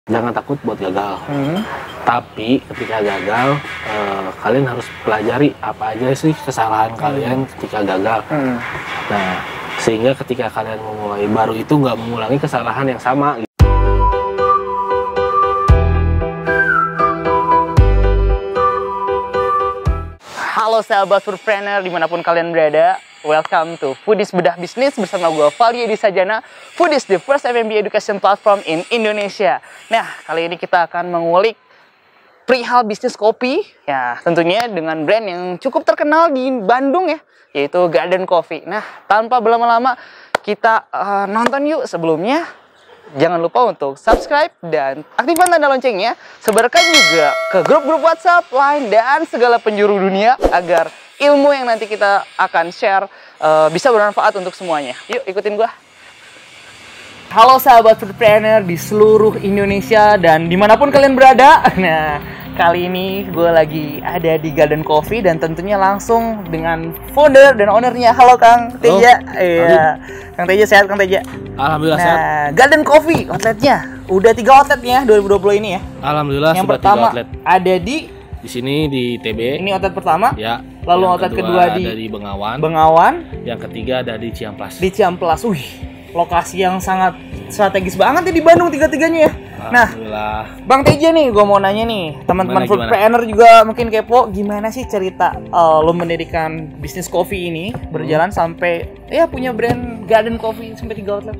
Jangan takut buat gagal. Tapi ketika gagal, kalian harus pelajari apa aja sih kesalahan kalian ketika gagal. Nah, sehingga ketika kalian memulai baru itu nggak mengulangi kesalahan yang sama. Halo sahabat foodpreneur dimanapun kalian berada, welcome to Foodies Bedah Bisnis bersama gue Valya Disajana. Foodies, the first F&B education platform in Indonesia. Nah, kali ini kita akan mengulik perihal bisnis kopi, ya tentunya dengan brand yang cukup terkenal di Bandung ya, yaitu Garden Coffee. Nah, tanpa berlama-lama kita nonton yuk. Sebelumnya jangan lupa untuk subscribe dan aktifkan tanda loncengnya. Sebarkan juga ke grup-grup WhatsApp, Line, dan segala penjuru dunia agar ilmu yang nanti kita akan share bisa bermanfaat untuk semuanya. Yuk ikutin gua. Halo sahabat foodpreneur di seluruh Indonesia dan dimanapun kalian berada. Nah, kali ini gue lagi ada di Garden Coffee dan tentunya langsung dengan founder dan ownernya. Halo Kang Teja. Iya. Kang Teja sehat Kang Teja? Alhamdulillah sehat. Garden Coffee outletnya udah 3 outletnya 2020 ini ya. Alhamdulillah yang sudah pertama 3 outlet. Ada di sini di TB. Ini outlet pertama. Ya. Lalu outlet kedua ada di Bengawan. Yang ketiga ada di Ciamplas. Di Ciamplas. Lokasi yang sangat strategis banget ya di Bandung tiga-tiganya ya. Nah, Bang Teja nih, gue mau nanya nih, teman-teman foodpreneur juga mungkin kepo, gimana sih cerita lo mendirikan bisnis kopi ini berjalan sampai ya punya brand Garden Coffee sampai 3 outlet?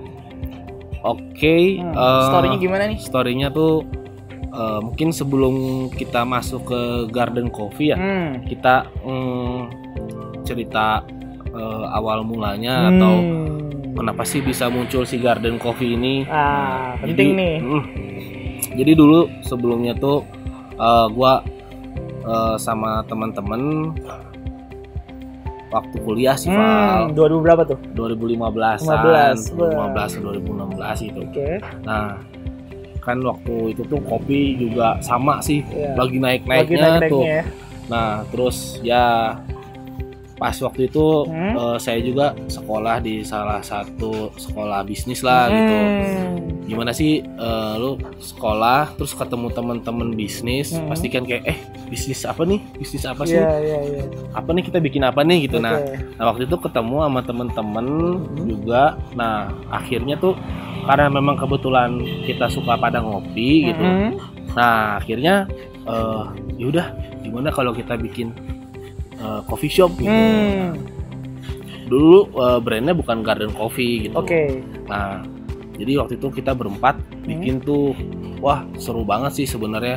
Oke, story-nya gimana nih? Story-nya tuh mungkin sebelum kita masuk ke Garden Coffee ya, kita cerita awal mulanya atau kenapa sih bisa muncul si Garden Coffee ini. Penting nih. Jadi dulu sebelumnya tuh gua sama teman-teman waktu kuliah sih, Val. 2000 berapa tuh? 2015 2016 itu. Oke. Nah, kan waktu itu tuh kopi juga sama sih, lagi naik-naiknya tuh. Ya. Nah, terus ya pas waktu itu saya juga sekolah di salah satu sekolah bisnis lah gitu. Gimana sih lu sekolah terus ketemu teman-teman bisnis, pasti kan kayak bisnis apa nih? Bisnis apa sih? Apa nih kita bikin apa nih gitu. Nah, waktu itu ketemu sama teman-teman juga. Nah, akhirnya tuh karena memang kebetulan kita suka pada ngopi gitu. Nah, akhirnya yaudah gimana kalau kita bikin coffee shop gitu. Dulu brandnya bukan Garden Coffee gitu. Nah, jadi waktu itu kita berempat bikin tuh, wah seru banget sih sebenarnya.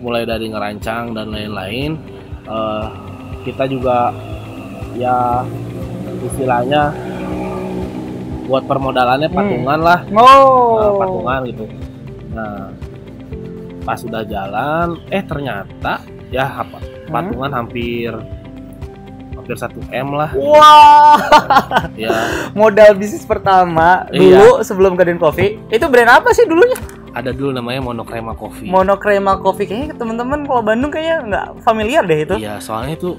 Mulai dari ngerancang dan lain-lain. Kita juga ya istilahnya buat permodalannya patungan lah. Patungan gitu. Nah, pas sudah jalan, ternyata ya patungan hampir 1 M lah. Wah. Ya. Modal bisnis pertama dulu sebelum Garden Coffee. Itu brand apa sih dulunya? Ada dulu namanya Monokrema Coffee. Monokrema Coffee, kayaknya teman-teman kalau Bandung kayaknya nggak familiar deh itu. Iya, soalnya itu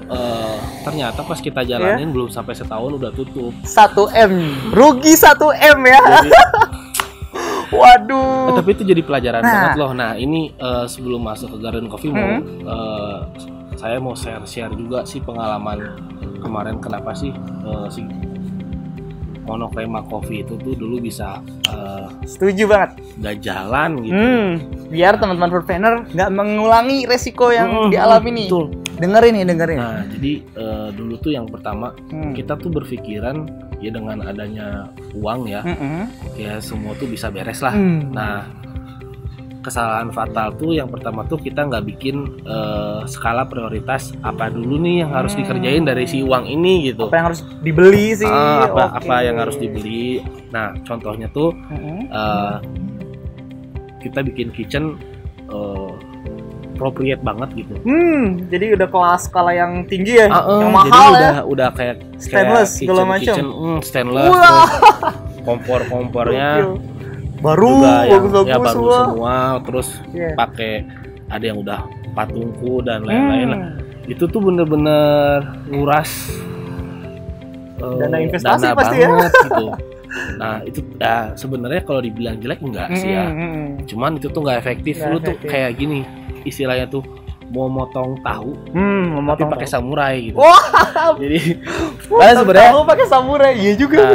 ternyata pas kita jalanin belum sampai setahun udah tutup. 1 M, rugi 1 M ya. Jadi, waduh. tapi itu jadi pelajaran banget loh. Nah, ini sebelum masuk ke Garden Coffee saya mau share juga sih pengalaman kemarin kenapa sih si Monokrema Coffee itu tuh dulu bisa setuju banget nggak jalan gitu. Biar teman-teman foodpreneur nggak mengulangi resiko yang dialami nih. Betul. Dengerin. Nah, jadi dulu tuh yang pertama kita tuh berpikiran ya dengan adanya uang ya, ya semua tuh bisa beres lah. Nah, kesalahan fatal tuh yang pertama tuh kita nggak bikin skala prioritas apa dulu nih yang harus dikerjain dari si uang ini gitu. Apa yang harus dibeli sih? Apa yang harus dibeli. Nah, contohnya tuh kita bikin kitchen appropriate banget gitu. Jadi udah kelas skala yang tinggi ya, yang mahal jadi ya. Udah kayak stainless segala macam. Stainless. Kompor-kompornya baru bagus semua. Terus pakai ada yang udah patungku dan lain-lain. Itu tuh bener-bener nguras dana investasi dana pasti banget ya. gitu. Nah itu ya sebenarnya kalau dibilang jelek enggak sih ya. Cuman itu tuh nggak efektif. Lu tuh kayak gini istilahnya tuh mau motong tahu, tapi pakai samurai gitu. Wah, Jadi padahal sebenarnya tahu pakai samurai, iya juga.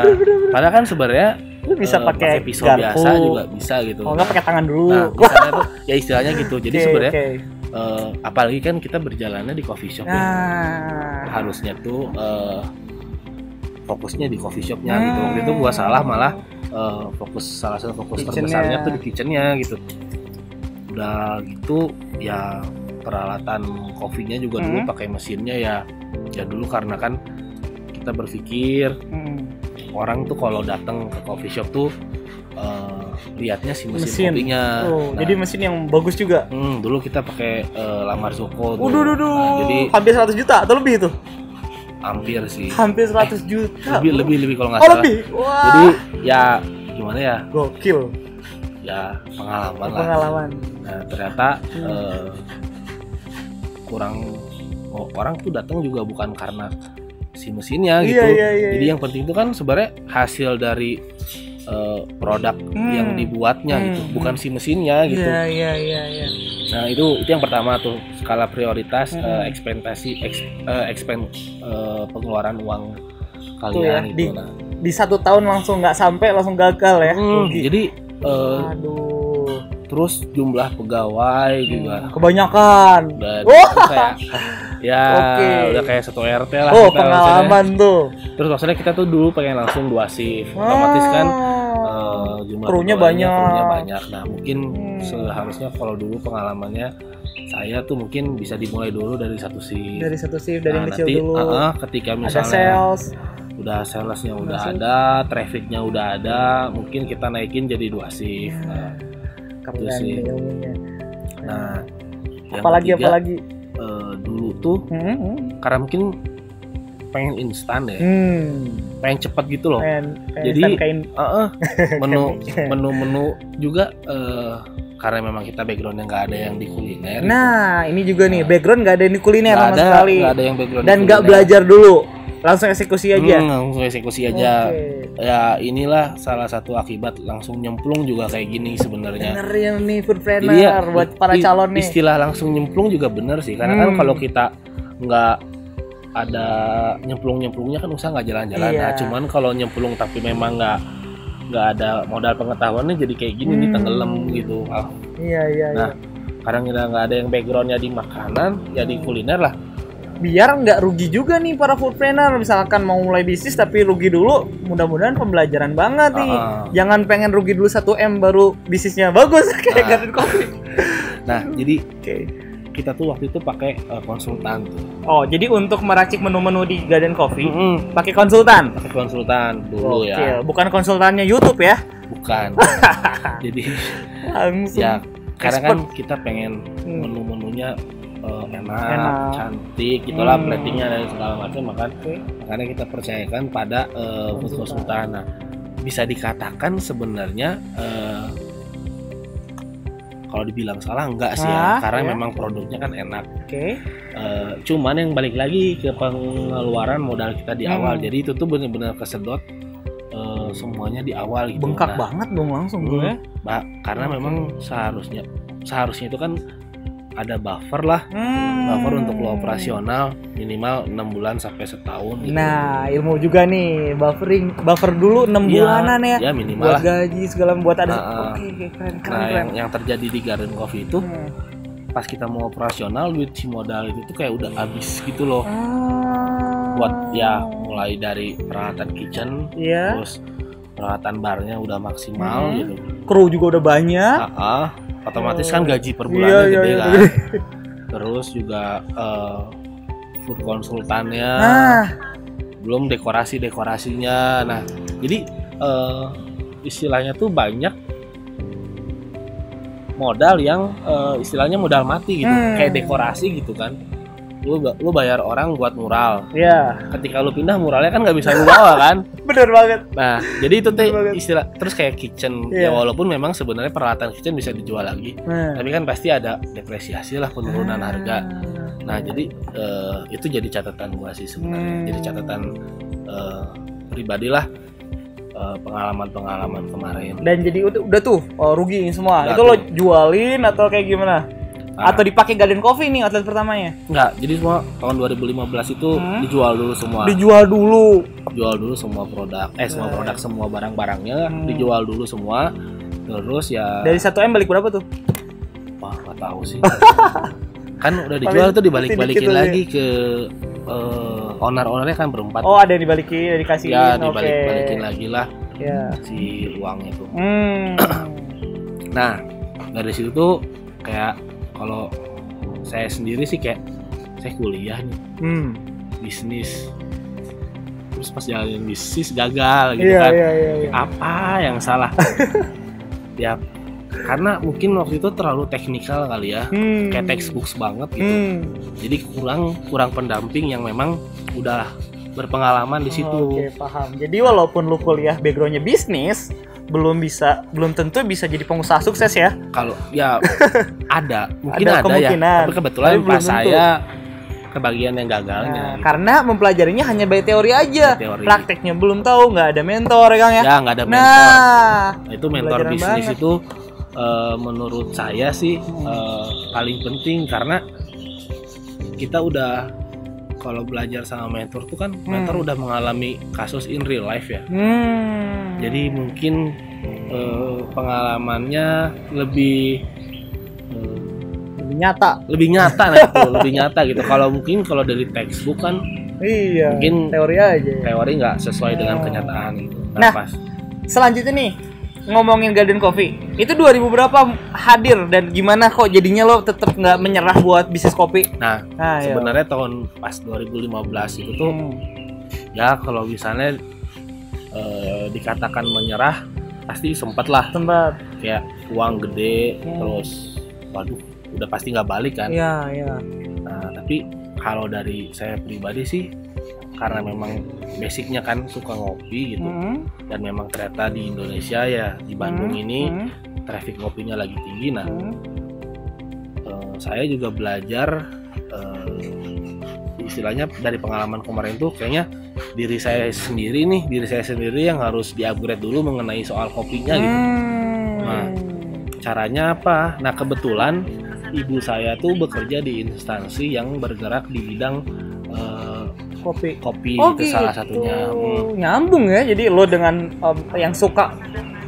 Padahal kan sebenarnya lu bisa pakai pisau garpu biasa juga bisa gitu. Oh nggak pakai tangan dulu. Nah, misalnya tuh ya istilahnya gitu. Jadi sebenarnya apalagi kan kita berjalannya di coffee shop ya. Harusnya tuh fokusnya di coffee shopnya gitu. Waktu itu gua salah malah salah satu fokus terbesarnya tuh di kitchennya gitu. Udah gitu ya peralatan kopinya juga dulu pakai mesinnya ya dulu karena kan kita berpikir orang tuh kalau datang ke coffee shop tuh lihatnya si mesin kopinya. Nah, jadi mesin yang bagus juga. Dulu kita pakai Lamar Zuko tuh. Jadi hampir 100 juta atau lebih itu? Hampir sih. Hampir 100 juta. Lebih kalau nggak salah. Lebih. Wah. Jadi ya gimana ya? Gokil. Ya pengalaman. Nah ternyata kurang orang tuh datang juga bukan karena si mesinnya gitu. Jadi yang penting itu kan sebenarnya hasil dari produk yang dibuatnya gitu, bukan si mesinnya gitu. Iya. Nah itu yang pertama tuh skala prioritas pengeluaran uang kalian ya, gitu. Di 1 tahun langsung nggak sampai langsung gagal ya. Jadi terus jumlah pegawai juga kebanyakan. Udah kayak satu RT lah. Pengalaman tuh. Terus maksudnya kita tuh dulu pengen langsung 2 shift. Otomatis kan jumlah krunya banyak. Nah mungkin seharusnya kalau dulu pengalamannya saya tuh mungkin bisa dimulai dulu dari 1 shift. Dari yang kecil nanti, dulu. Ketika misalnya udah salesnya udah ada, trafficnya udah ada, mungkin kita naikin jadi 2 shift. Itu sih. Nah, apalagi dulu tuh karena mungkin pengen instan ya, pengen cepat gitu loh. Jadi menu juga karena memang kita backgroundnya nggak ada yang di kuliner. Nah ini juga nih background nggak ada yang di kuliner sama sekali. Nggak ada yang background dan nggak belajar dulu, langsung eksekusi aja. Ya inilah salah satu akibat langsung nyemplung juga kayak gini sebenarnya. Bener ya nih foodpreneur buat para calon nih. Istilah langsung nyemplung juga bener sih, karena kan kalau kita nggak ada nyemplungnya kan usaha nggak jalan-jalan. Nah cuman kalau nyemplung tapi memang nggak ada modal pengetahuannya jadi kayak gini nih tenggelam gitu. Nah karena kita nggak ada yang backgroundnya di makanan ya di kuliner lah. Biar nggak rugi juga nih para foodpreneur, misalkan mau mulai bisnis tapi rugi dulu, mudah-mudahan pembelajaran banget nih. Jangan pengen rugi dulu 1M baru bisnisnya bagus kayak Garden Coffee. Nah jadi kita tuh waktu itu pakai konsultan tuh. Oh jadi untuk meracik menu-menu di Garden Coffee pakai konsultan? Pakai konsultan dulu ya. Bukan konsultannya YouTube ya? Bukan. Jadi langsung ya karena kan kita pengen menu-menunya enak, cantik gitulah, platingnya dan segala macam, makanya kita percayakan pada food konsultan. Nah, bisa dikatakan sebenarnya kalau dibilang salah enggak sih ya, karena memang produknya kan enak. Cuman yang balik lagi ke pengeluaran modal kita di awal, jadi itu tuh benar-benar kesedot semuanya di awal gitu. Bengkak banget dong langsung tuh ya. Karena memang seharusnya itu kan ada buffer lah, buffer untuk lo operasional minimal 6 bulan sampai setahun gitu. Nah ilmu juga nih, buffer dulu 6 bulanan ya. Ya minimal buat lah. Gaji segala buat ada. Keren. Yang terjadi di Garden Coffee itu pas kita mau operasional, duit si modal itu tuh kayak udah habis gitu loh. Buat ya mulai dari peralatan kitchen, terus peralatan barnya udah maksimal gitu. Kru juga udah banyak. Otomatis kan gaji per bulannya gede kan. Terus juga food konsultannya, belum dekorasinya. Nah jadi istilahnya tuh banyak modal yang istilahnya modal mati gitu, kayak dekorasi gitu kan. Lu bayar orang buat mural. Ketika lu pindah muralnya kan nggak bisa lu bawa kan. Bener banget. Nah jadi itu istilah terus kayak kitchen ya walaupun memang sebenarnya peralatan kitchen bisa dijual lagi, tapi kan pasti ada depresiasi lah, penurunan harga. Nah jadi itu jadi catatan gua sih sebenarnya, jadi catatan pribadi lah. pengalaman kemarin. Dan jadi udah tuh rugi semua. Udah itu tuh. lo jualin atau kayak gimana? Nah. Atau dipakai Garden Coffee nih outlet pertamanya? Enggak, jadi semua tahun 2015 itu dijual dulu semua. Dijual dulu. Jual dulu semua produk, semua produk, semua barang-barangnya dijual dulu semua. Terus ya Dari 1M balik berapa tuh? wah nggak tahu sih. Kan udah dijual tuh dibalik-balikin dikit lagi ke owner-ownernya kan berempat. Oh, ada yang dibalikin, dikasihin. Ya dibalik-balikin lagi lah Ya. si uangnya tuh. Hmm. Nah dari situ tuh kayak kalau saya sendiri sih kayak saya kuliah nih bisnis, terus pas jalanin bisnis gagal gitu kan. Iya. Apa yang salah? Ya karena mungkin waktu itu terlalu teknikal kali ya, kayak textbooks banget gitu. Jadi kurang pendamping yang memang udah berpengalaman di situ. Oke, paham. Jadi walaupun lu kuliah backgroundnya bisnis, belum tentu bisa jadi pengusaha sukses ya. Kalau ya ada, mungkin Ada ada ya. kemungkinan. Tapi kebetulan Tapi belum pas tentu. saya kebagian yang gagalnya. Nah, gitu. karena mempelajarinya hanya by teori aja. By teori. Prakteknya belum tahu, nggak ada mentor ya Kang ya. Ya nggak ada mentor. Nah, Itu mentor pelajaran bisnis banget. itu menurut saya sih paling penting karena kita udah kalau belajar sama mentor tuh kan mentor udah mengalami kasus in real life ya. Jadi mungkin pengalamannya lebih lebih nyata. lebih nyata gitu. Kalau mungkin kalau dari textbook kan Iya. mungkin teori aja. teori nggak sesuai dengan kenyataan gitu. Nah, pas selanjutnya nih ngomongin Garden Coffee. Itu 2000 berapa hadir dan gimana kok jadinya lo tetap nggak menyerah buat bisnis kopi? nah Ya. sebenarnya tahun pas 2015 itu tuh ya kalau misalnya dikatakan menyerah pasti sempet lah Tempat. kayak uang gede terus waduh udah pasti nggak balik kan. Iya. Nah tapi kalau dari saya pribadi sih karena memang basicnya kan suka ngopi gitu dan memang ternyata di Indonesia ya di Bandung ini traffic kopinya lagi tinggi. Nah saya juga belajar istilahnya dari pengalaman kemarin tuh kayaknya diri saya sendiri yang harus di-upgrade dulu mengenai soal kopinya gitu. Nah, caranya apa? Nah, kebetulan ibu saya tuh bekerja di instansi yang bergerak di bidang Kopi. itu salah satunya. Nyambung ya. Jadi lo dengan yang suka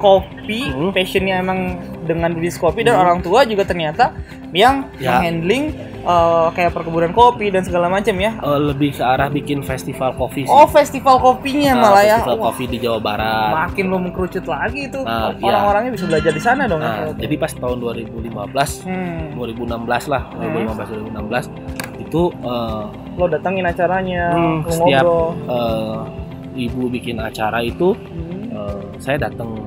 kopi, passionnya emang dengan bisnis kopi dan orang tua juga ternyata yang handling kayak perkebunan kopi dan segala macam ya. Lebih ke arah bikin festival kopi sih. Oh, festival kopinya malah ya. Festival kopi di Jawa Barat. Makin lo mengkerucut lagi itu. Nah, orang-orangnya bisa belajar di sana dong. Nah, jadi pas tahun 2016 itu lo datangin acaranya, lo setiap ngobrol. ibu bikin acara itu saya datang,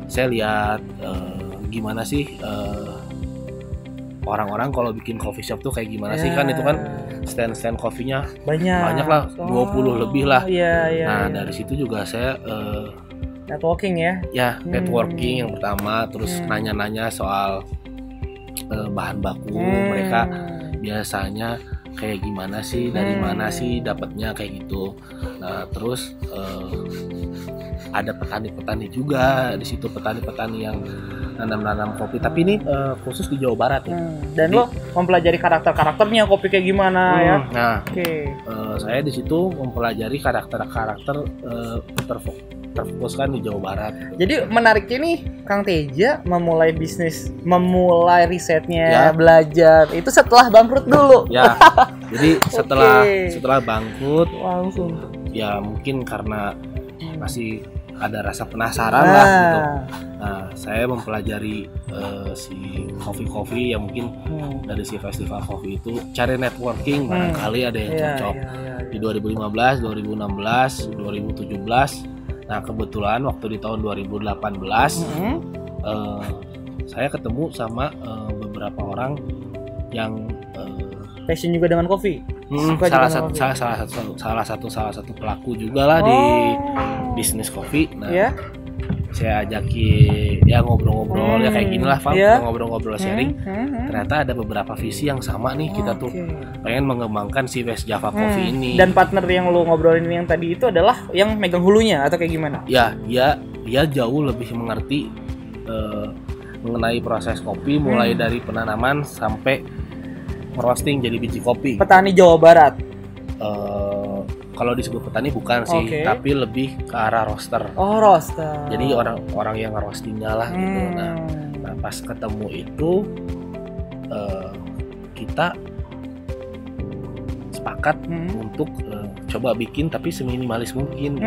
saya lihat gimana sih orang-orang kalau bikin coffee shop tuh kayak gimana sih, kan itu kan stand kopinya banyak lah, 20 lebih lah. Nah dari situ juga saya networking ya. Networking yang pertama, terus nanya-nanya soal bahan baku mereka biasanya kayak gimana sih, dari mana sih dapatnya kayak gitu. Nah terus ada petani-petani juga di situ, petani-petani yang nanam kopi, tapi ini khusus di Jawa Barat ya. Dan lo mempelajari karakternya kopi kayak gimana ya. Nah, saya di situ mempelajari karakter terfokuskan di Jawa Barat. Jadi menariknya nih, Kang Teja memulai memulai risetnya, belajar itu setelah bangkrut dulu. Ya, jadi setelah bangkrut langsung. Ya mungkin karena masih ada rasa penasaran lah gitu. Nah, saya mempelajari si kopi yang mungkin dari si festival kopi itu, cari networking, barangkali ada yang cocok. Di 2015, 2016, 2017. Nah, kebetulan waktu di tahun 2018 saya ketemu sama beberapa orang yang passion juga dengan kopi. Salah satu pelaku juga lah di bisnis kopi. Nah, saya ajakin ya ngobrol-ngobrol ya kayak gini lah Val, ngobrol-ngobrol sharing. Ternyata ada beberapa visi yang sama nih kita tuh pengen mengembangkan si West Java Coffee ini. Dan partner yang lu ngobrolin yang tadi itu adalah yang megang hulunya atau kayak gimana? Ya, dia jauh lebih mengerti mengenai proses kopi mulai dari penanaman sampai roasting jadi biji kopi. Petani Jawa Barat. Kalau disebut petani bukan sih, tapi lebih ke arah roaster. Oh, roaster. Jadi orang yang roastingnya lah gitu. Nah pas ketemu itu kita sepakat untuk coba bikin tapi seminimalis mungkin.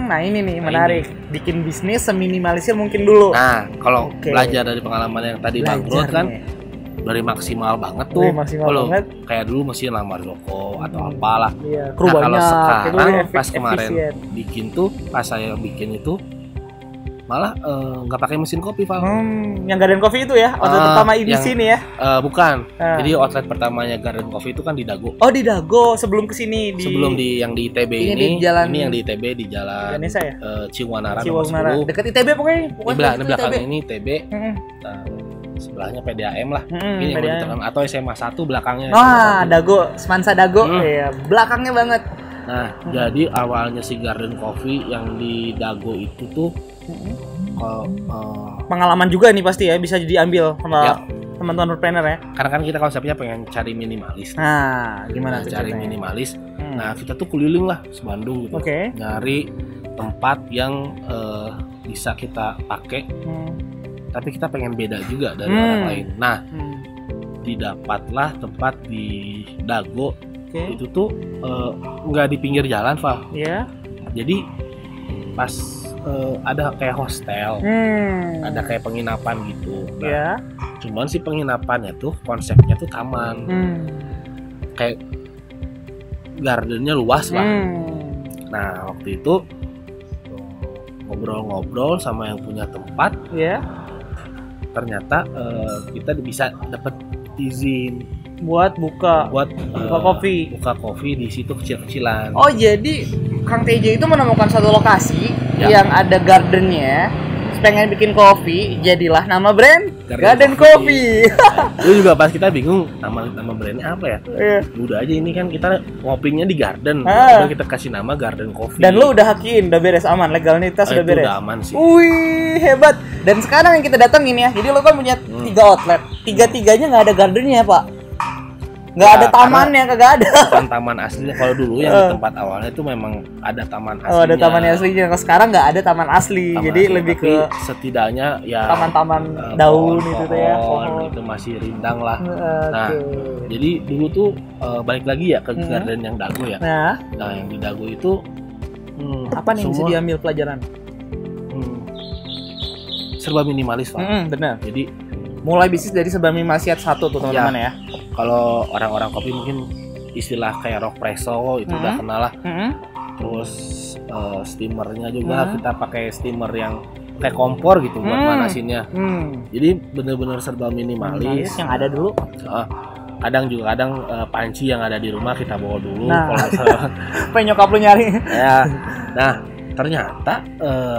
Nah ini nih menarik. Bikin bisnis seminimalisnya mungkin dulu. Nah kalau belajar dari pengalaman yang tadi bangkrut kan. Dari maksimal banget tuh. Kalau kayak dulu mesti lamar Joko atau apalah. Iya, nah kalau sekarang pas kemarin bikin tuh, pas saya bikin itu malah nggak pakai mesin kopi, Val. Yang Garden Coffee itu ya, outlet pertama di sini ya? Bukan. Jadi outlet pertamanya Garden Coffee itu kan di Dago. Oh di Dago, sebelum kesini sebelum yang di ITB ini yang di ITB di jalan Ciwanara nomor 10. Dekat ITB pokoknya. Di belakang ini ITB. Sebelahnya PDAM lah, ini yang diterang atau SMA 1 belakangnya. Dago, Semansa Dago, ya belakangnya banget. Nah, jadi awalnya si Garden Coffee yang di Dago itu tuh pengalaman juga nih pasti ya, bisa diambil sama teman-teman entrepreneur ya. Karena kan kita konsepnya pengen cari minimalis. Nah, gimana tuh cari minimalis? Nah, kita tuh keliling lah se-Bandung gitu, nyari tempat yang bisa kita pakai. Tapi kita pengen beda juga dari orang lain. Nah, didapatlah tempat di Dago. Itu tuh nggak di pinggir jalan, Val. Jadi pas ada kayak hostel, ada kayak penginapan gitu. Nah, cuman si penginapannya tuh konsepnya tuh taman, kayak gardennya luas lah. Nah waktu itu ngobrol-ngobrol sama yang punya tempat. Ternyata kita bisa dapat izin buat buka kopi di situ kecil-kecilan. Oh jadi Kang TJ itu menemukan satu lokasi yang ada gardennya, pengen bikin kopi, jadilah nama brand Garden Coffee. Itu juga pas kita bingung nama brandnya apa ya. Udah aja ini kan kita ngopinya di garden, udah kita kasih nama Garden Coffee. Dan lu udah hakiin, udah beres aman, legalitas udah beres. Udah aman sih. Wih hebat. Dan sekarang yang kita datengin ya, jadi lu kan punya 3 outlet, tiga-tiganya nggak ada gardennya Pak. Nggak ada tamannya, kagak ada. Bukan taman aslinya. Kalau dulu yang di tempat awalnya itu memang ada taman aslinya. Oh, ada taman aslinya. Kalau sekarang nggak ada taman asli. Jadi asli, lebih ke setidaknya ya taman-taman daun itu tuh ya. Itu masih rindang lah. Nah, jadi dulu tuh balik lagi ya ke garden yang Dago ya. Nah, yang di Dago itu apa nih yang bisa diambil pelajaran? Serba minimalis, Pak. Benar. Jadi mulai bisnis dari serba minimalisnya 1 tuh teman-teman ya. Kalau orang-orang kopi mungkin istilah kayak rock presso itu udah kenal lah. Terus steamernya juga kita pakai steamer yang kayak kompor gitu buat manasinnya. Jadi bener-bener serba minimalis. Yang ada dulu. Kadang panci yang ada di rumah kita bawa dulu. Pengen nyokap lu nyari. Ya. Nah ternyata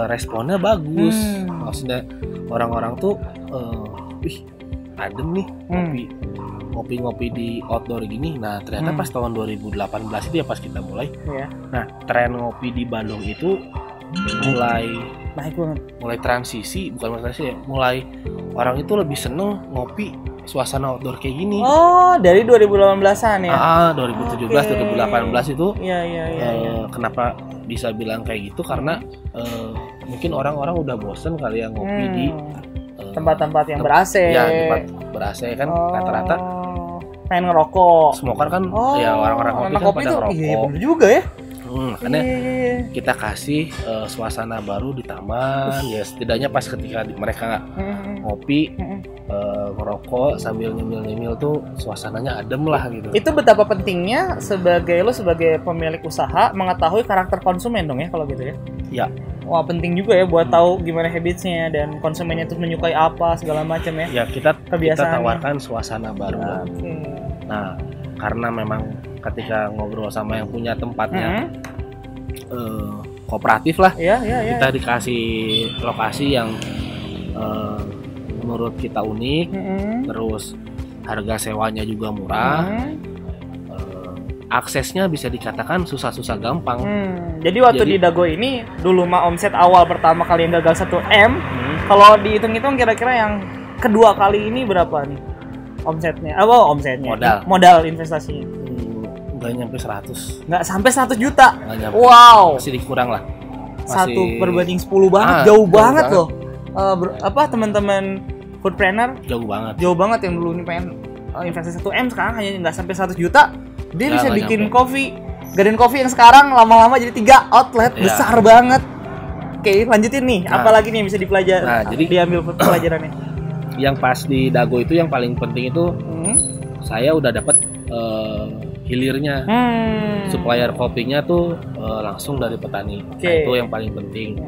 responnya bagus. Maksudnya orang-orang tuh adem nih ngopi-ngopi di outdoor gini. Nah ternyata pas tahun 2018 itu ya pas kita mulai. Nah tren ngopi di Bandung itu mulai baik banget. Mulai transisi, bukan transisi ya. Mulai orang itu lebih seneng ngopi suasana outdoor kayak gini. Oh dari 2018an ya? 2017, 2018 itu. Iya. Kenapa bisa bilang kayak gitu? Karena mungkin orang-orang udah bosen kali ya ngopi di tempat-tempat yang ber-AC. Ya, tempat ber-AC kan rata-rata pengen ngerokok. Smoker kan ya orang-orang kopi kan pada ngerokok. Iya, bener juga ya. Karena kita kasih suasana baru di taman, ya setidaknya pas ketika mereka ngopi, ngerokok sambil nyemil-nyemil tuh suasananya adem lah gitu. Itu betapa pentingnya sebagai pemilik usaha mengetahui karakter konsumen dong ya kalau gitu ya. Ya. Wah penting juga ya buat tahu gimana habitsnya dan konsumennya itu menyukai apa segala macam ya. Ya kita tawarkan suasana baru. Nah karena memang ketika ngobrol sama yang punya tempatnya, kooperatif lah. Iya. Kita dikasih lokasi yang menurut kita unik, terus harga sewanya juga murah. Aksesnya bisa dikatakan susah-susah gampang. Jadi waktu di Dago ini dulu mah omset awal pertama kali yang gagal 1M. Kalau dihitung-hitung kira-kira yang kedua kali ini berapa nih omsetnya? Omsetnya. Modal investasinya. Nggak nyampe 100. Nggak sampai 100 juta. Wow. Masih dikurang lah. 1/10 banget, jauh banget loh. Teman-teman foodpreneur jauh banget yang dulu ini pengen investasi 1M, sekarang hanya nggak sampai 100 juta. Dia bisa bikin Garden Coffee yang sekarang lama-lama jadi 3 outlet besar banget. Oke, lanjutin nih. Apalagi nih yang bisa dipelajari? Nah, jadi diambil pelajarannya. Yang pas di Dago itu yang paling penting itu saya udah dapat hilirnya. Supplier kopinya tuh langsung dari petani. Nah, itu yang paling penting.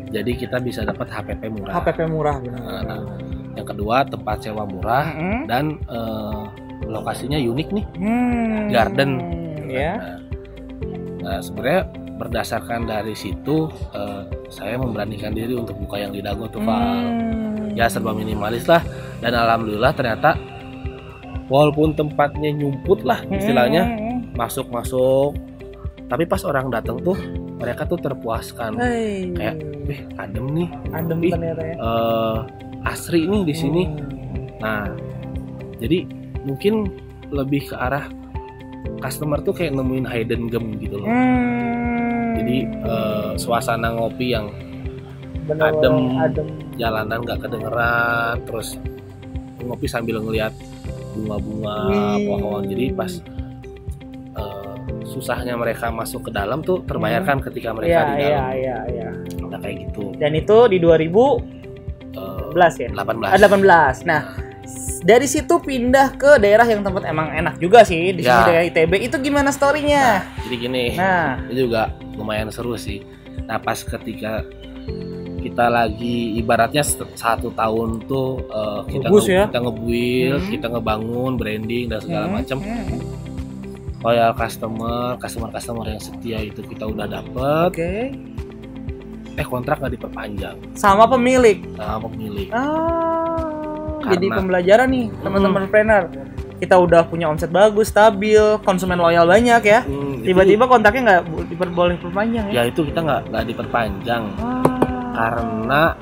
Jadi kita bisa dapat HPP murah. HPP murah benar. Nah, yang kedua tempat sewa murah dan lokasinya unik nih, garden. Nah, sebenarnya berdasarkan dari situ saya memberanikan diri untuk buka yang di Dago tuh, Val. Ya serba minimalis lah, dan alhamdulillah ternyata walaupun tempatnya nyumput lah istilahnya, masuk, tapi pas orang datang tuh mereka tuh terpuaskan. Kayak, adem nih, ternyata ya. Asri nih di sini. Nah, jadi mungkin lebih ke arah customer tuh kayak nemuin hidden gem gitu loh. Jadi suasana ngopi yang adem, jalanan nggak kedengeran, terus ngopi sambil ngelihat bunga-bunga, pohon. Jadi pas susahnya mereka masuk ke dalam tuh terbayarkan ketika mereka di dalam. Iya. Nah, kayak gitu. Dan itu di 2018 ya? 18. Nah, dari situ pindah ke daerah yang tempat emang enak juga sih, di sini daerah ITB. Itu gimana story-nya? Nah, jadi gini. Itu juga lumayan seru sih. Nah, pas ketika kita lagi ibaratnya 1 tahun tuh kita ngebuild, kita ngebangun branding dan segala macam. Loyal customer yang setia itu kita udah dapet. Kontrak nggak diperpanjang sama pemilik. Jadi pembelajaran nih teman-teman trainer. Kita udah punya omset bagus, stabil, konsumen loyal banyak ya. Tiba-tiba kontraknya nggak diperboleh perpanjang ya? Ya itu kita nggak diperpanjang karena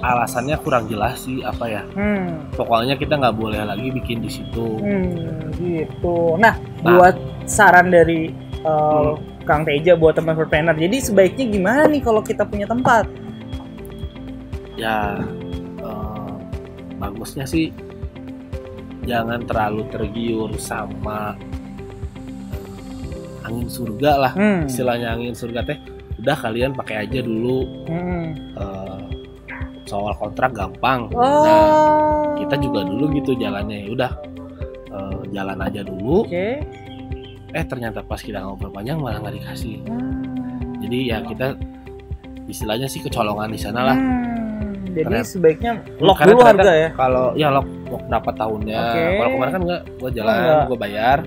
alasannya kurang jelas sih apa ya. Pokoknya kita nggak boleh lagi bikin di situ. Gitu. Nah, buat saran dari Kang Teja buat teman foodpreneur. Jadi sebaiknya gimana nih kalau kita punya tempat? Ya bagusnya sih jangan terlalu tergiur sama angin surga lah. Istilahnya angin surga teh udah kalian pakai aja dulu. Soal kontrak gampang. Nah, kita juga dulu gitu jalannya. Udah jalan aja dulu. Ternyata pas kita ngobrol panjang malah nggak dikasih. Jadi ya kita istilahnya sih kecolongan di sana lah. Jadi sebaiknya lock dulu harga ya. Kalau ya lock berapa tahunnya. Kalau kemarin kan nggak, gue jalan, gue bayar.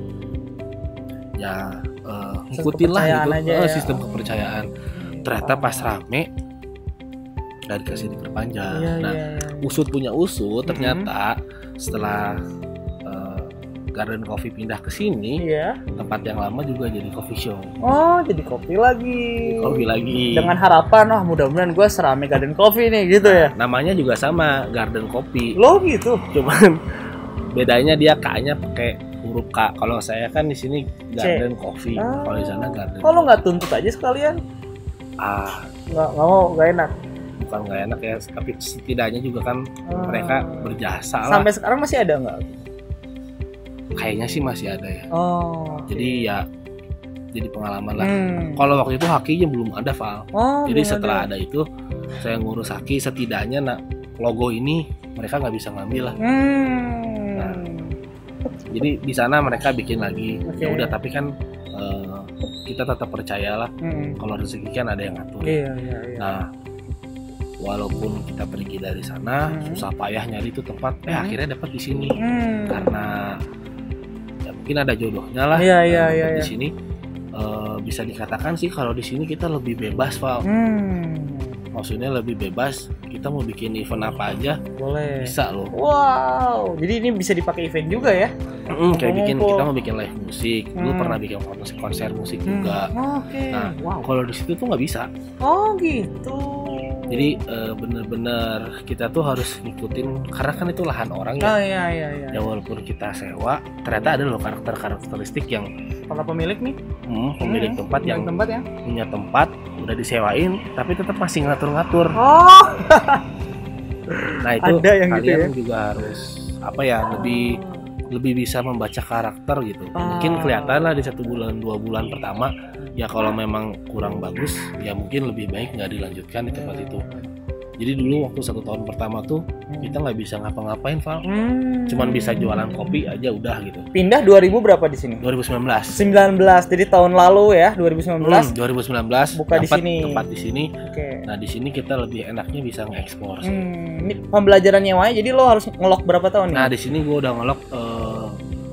Ya ikutin lah gitu sistem kepercayaan. Ternyata pas rame nggak dikasih diperpanjang. Usut punya usut ternyata setelah Garden Coffee pindah ke sini, tempat yang lama juga jadi coffee shop. Jadi kopi lagi. Dengan harapan, mudah-mudahan gue serame Garden Coffee nih, gitu ya. Namanya juga sama, Garden Coffee. Loh gitu. Cuman bedanya dia K-nya pakai huruf K. Kalau saya kan di sini Garden Coffee, kalau di sana Garden. Kalau nggak tuntut aja sekalian? Nggak mau, nggak enak. Bukan nggak enak ya, tapi setidaknya juga kan mereka berjasa lah. Sampai sekarang masih ada nggak? Kayaknya sih masih ada ya. Jadi ya jadi pengalaman lah. Kalau waktu itu hakinya belum ada, Val. Jadi setelah ada itu saya ngurus haki, setidaknya logo ini mereka nggak bisa ngambil lah. Nah, jadi di sana mereka bikin lagi. Ya udah, tapi kan kita tetap percayalah kalau rezeki kan ada yang ngatur. Nah, walaupun kita pergi dari sana susah payah nyari itu tempat, akhirnya dapat di sini karena ya mungkin ada jodohnya lah. Di sini bisa dikatakan sih kalau di sini kita lebih bebas, Val. Maksudnya lebih bebas, kita mau bikin event apa aja boleh, bisa loh. Wow, jadi ini bisa dipakai event juga ya? Kayak kita mau bikin live musik, dulu pernah bikin konser musik juga. Oke. Nah, kalau di situ tuh nggak bisa. Oh gitu. Jadi bener-bener kita tuh harus ngikutin, karena kan itu lahan orang ya. Oh iya. Ya walaupun kita sewa, ternyata ada loh karakteristik yang Kalau pemilik nih, pemilik tempat yang tempat ya? punya tempat udah disewain, tapi tetap masih ngatur-ngatur. Oh. Nah itu Ada yang kalian gitu ya? juga harus apa ya, lebih bisa membaca karakter gitu. Mungkin kelihatan lah di 1 bulan 2 bulan pertama. Ya kalau memang kurang bagus, ya mungkin lebih baik nggak dilanjutkan di tempat itu. Jadi dulu waktu 1 tahun pertama tuh kita nggak bisa ngapa-ngapain, Val. Cuman bisa jualan kopi aja udah gitu. Pindah 2000 berapa di sini? 2019. 19. Jadi tahun lalu ya, 2019. 2019 buka di sini. Tempat di sini. Oke. Nah, di sini kita lebih enaknya bisa ngekspor sih. Ini pembelajaran nyewanya, jadi lo harus ngelok berapa tahun nih? Nah, di sini gue udah ngelok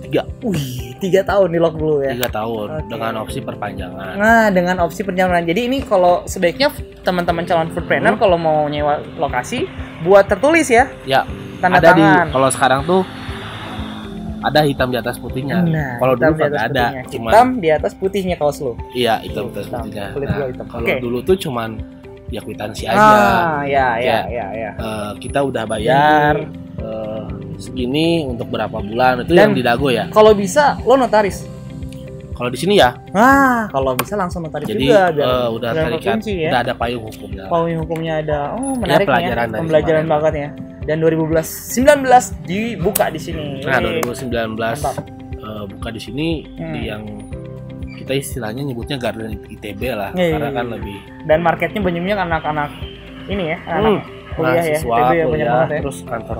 3. Wih, 3 tahun di lock dulu ya. 3 tahun Oke. dengan opsi perpanjangan. Nah, dengan opsi perjalanan. Jadi ini kalau sebaiknya teman-teman calon foodpreneur kalau mau nyewa lokasi buat tertulis ya. Ya, Tanda ada tangan. kalau sekarang tuh ada hitam di atas putihnya. Nah, Kalau hitam dulu di atas nggak ada, putihnya. cuman Hitam di atas putihnya kaos lo. iya hitam di atas Hitam, putihnya. kulit Nah, gua hitam. kalau Oke. dulu tuh cuman ya kwitansi aja. Ya. Kita udah bayar segini untuk berapa bulan, itu Dan yang di Dago ya. kalau bisa lo notaris. Kalau di sini ya, Kalau bisa langsung notaris jadi juga biar udah biar terikat, berkunci ya. udah ada payung hukumnya. Payung hukumnya ada. Oh, menarik pelajaran ya. dari Pembelajaran kemarin. banget ya. Dan 2019 dibuka di sini. Nah, Wih. 2019 Mantap. buka di sini di yang kita istilahnya nyebutnya Garden ITB lah, Iya, karena iya, kan iya. lebih Dan marketnya banyak anak-anak ini ya, anak kuliah ya. mahasiswa, ITB ya, banyak kuliah, banget ya. terus kantor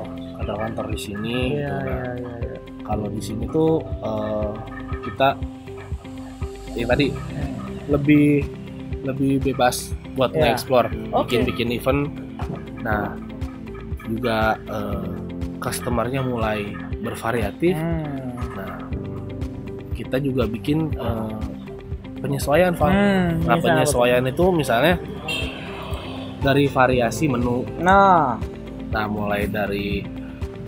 di sini. Iya, gitu. Nah, iya. kalau di sini tuh kita ya tadi lebih bebas buat Iya. nge-explore, Oke. bikin event. Nah, juga customernya mulai bervariatif. Nah, kita juga bikin penyesuaian, Pak. Nah, penyesuaian itu misalnya dari variasi menu. Nah, Mulai dari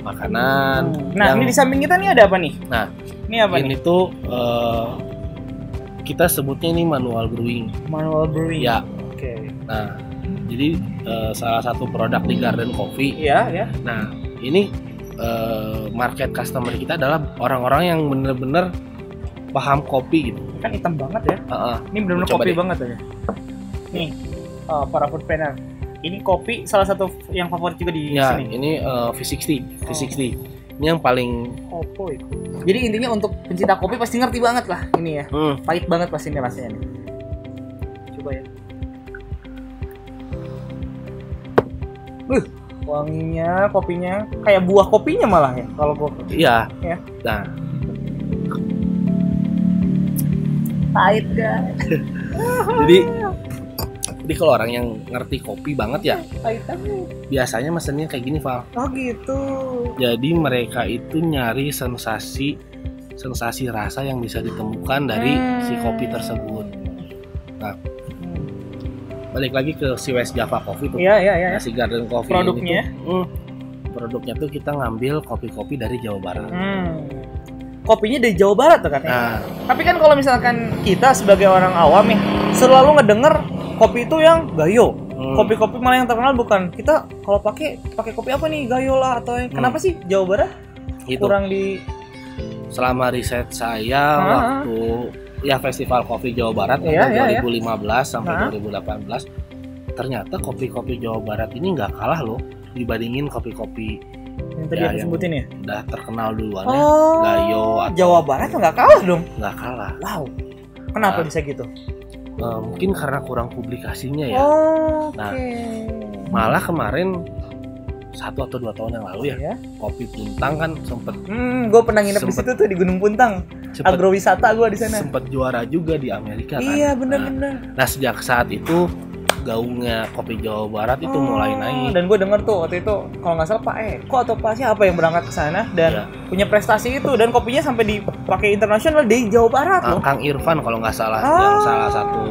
makanan. ini di samping kita nih ada apa nih? Nah, Ini apa ini nih? tuh kita sebutnya ini manual brewing. Manual brewing. Ya. Oke. Nah, jadi salah satu produk di Garden Coffee. Iya, ya. Nah, ini market customer kita adalah orang-orang yang bener-bener paham kopi gitu. Kan hitam banget ya. Ini benar-benar Coba kopi deh. banget ya. Nih, para foodpreneur. Ini kopi salah satu yang favorit juga di Ya, sini. ini V60. V60. Ini yang paling Kopo itu. Jadi intinya untuk pencinta kopi pasti ngerti banget lah ini ya. Pahit banget pasti ini rasanya nih. Coba ya. Wanginya, kopinya kayak buah kopinya malah ya kalau gua. iya. Ya. Nah, Pahit guys. jadi kalau orang yang ngerti kopi banget ya, Pahit banget. biasanya mesennya kayak gini, Val. Oh gitu. Jadi mereka itu nyari sensasi rasa yang bisa ditemukan dari si kopi tersebut. Nah, balik lagi ke si West Java Coffee tuh. Iya. Nah, si Garden Coffee Produknya? ini tuh, produknya tuh kita ngambil kopi-kopi dari Jawa Barat. Kopinya dari Jawa Barat tuh katanya. Nah, Tapi kan kalau misalkan kita sebagai orang awam nih selalu ngedenger kopi itu yang gayo. Kopi-kopi malah yang terkenal bukan. Kita kalau pakai kopi apa nih? Gayo lah atau kenapa sih Jawa Barat itu kurang di selama riset saya waktu ya Festival Kopi Jawa Barat Iya, 2015 sampai 2018, ternyata kopi-kopi Jawa Barat ini nggak kalah loh dibandingin kopi-kopi yang tadi aku sebutin ya? udah terkenal duluan ya, Oh, Gayo atau Jawa Barat nggak kalah dong? nggak kalah. Wow, kenapa Nah, bisa gitu? Mungkin karena kurang publikasinya ya. Oke. Nah, malah kemarin 1 atau 2 tahun yang lalu ya, Iya. Kopi Puntang kan sempet Gue pernah nginep di Sempet- situ tuh di Gunung Puntang. Agrowisata gue di sana. sempet juara juga di Amerika kan. Iya, bener-bener. Nah, sejak saat itu gaungnya kopi Jawa Barat itu mulai naik. Dan gue denger tuh waktu itu kalau nggak salah Pak Eko atau Pak siapa yang berangkat ke sana dan punya prestasi itu, dan kopinya sampai dipakai internasional di Jawa Barat loh. Kang Irfan kalau nggak salah yang salah satu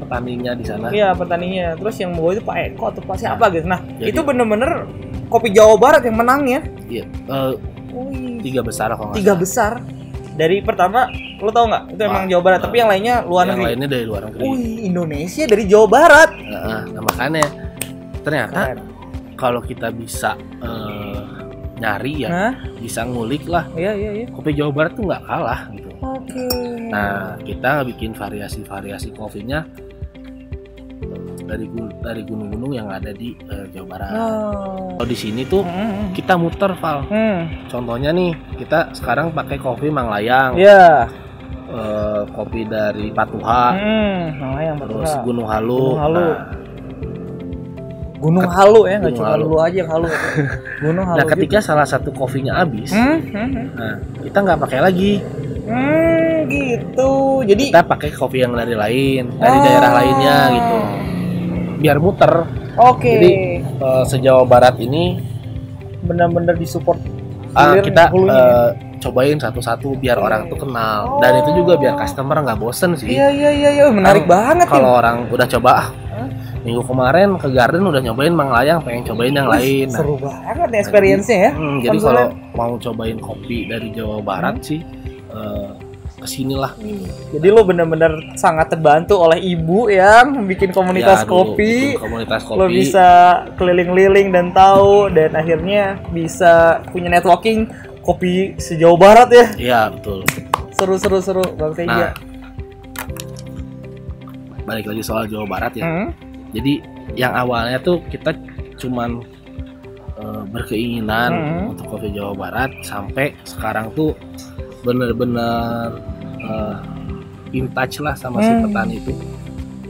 petaninya di sana. Iya, petaninya. Terus yang bawa itu Pak Eko atau Pak siapa gitu. Nah, jadi, itu bener-bener kopi Jawa Barat yang menang ya. Iya. 3 besar kalau nggak 3 besar. Dari pertama, lo tau nggak? Itu emang Jawa Barat, tapi yang lainnya luar negeri. Yang lainnya dari luar negeri. Indonesia dari Jawa Barat. Nah, makanya ternyata kalau kita bisa nyari ya, bisa ngulik lah. Iya. Kopi Jawa Barat tuh nggak kalah gitu. Oke. Nah, kita bikin variasi kopinya dari gunung-gunung yang ada di Jawa Barat. Kalau di sini tuh kita muter, Val. Contohnya nih, kita sekarang pakai kopi Manglayang. Iya. Kopi dari Patuha. Manglayang, terus Gunung Halu. Gunung Halu ya, nggak cuma lu aja yang halu. Gunung Halu. Nah, ketika salah satu kopinya habis, nah kita nggak pakai lagi. Gitu. Jadi kita pakai kopi yang dari daerah lainnya gitu. Biar muter. Oke. Jadi se-Jawa Barat ini benar-benar disupport. Kita cobain satu-satu biar orang tuh kenal. Dan itu juga biar customer nggak bosen sih. Iya, menarik banget. Kalau orang udah coba minggu kemarin ke Garden udah nyobain Manglayang, pengen cobain yang lain. Seru banget ya experience-nya ya. Jadi kalau mau cobain kopi dari Jawa Barat sih kesinilah. Jadi lo benar-benar sangat terbantu oleh ibu yang bikin komunitas kopi. Lo bisa keliling-keliling dan tahu, dan akhirnya bisa punya networking kopi se-Jawa Barat ya. Iya, betul. Seru Bang Teja. Balik lagi soal Jawa Barat ya. Jadi yang awalnya tuh kita cuman berkeinginan untuk kopi Jawa Barat, sampai sekarang tuh bener-bener in touch lah sama si petani itu.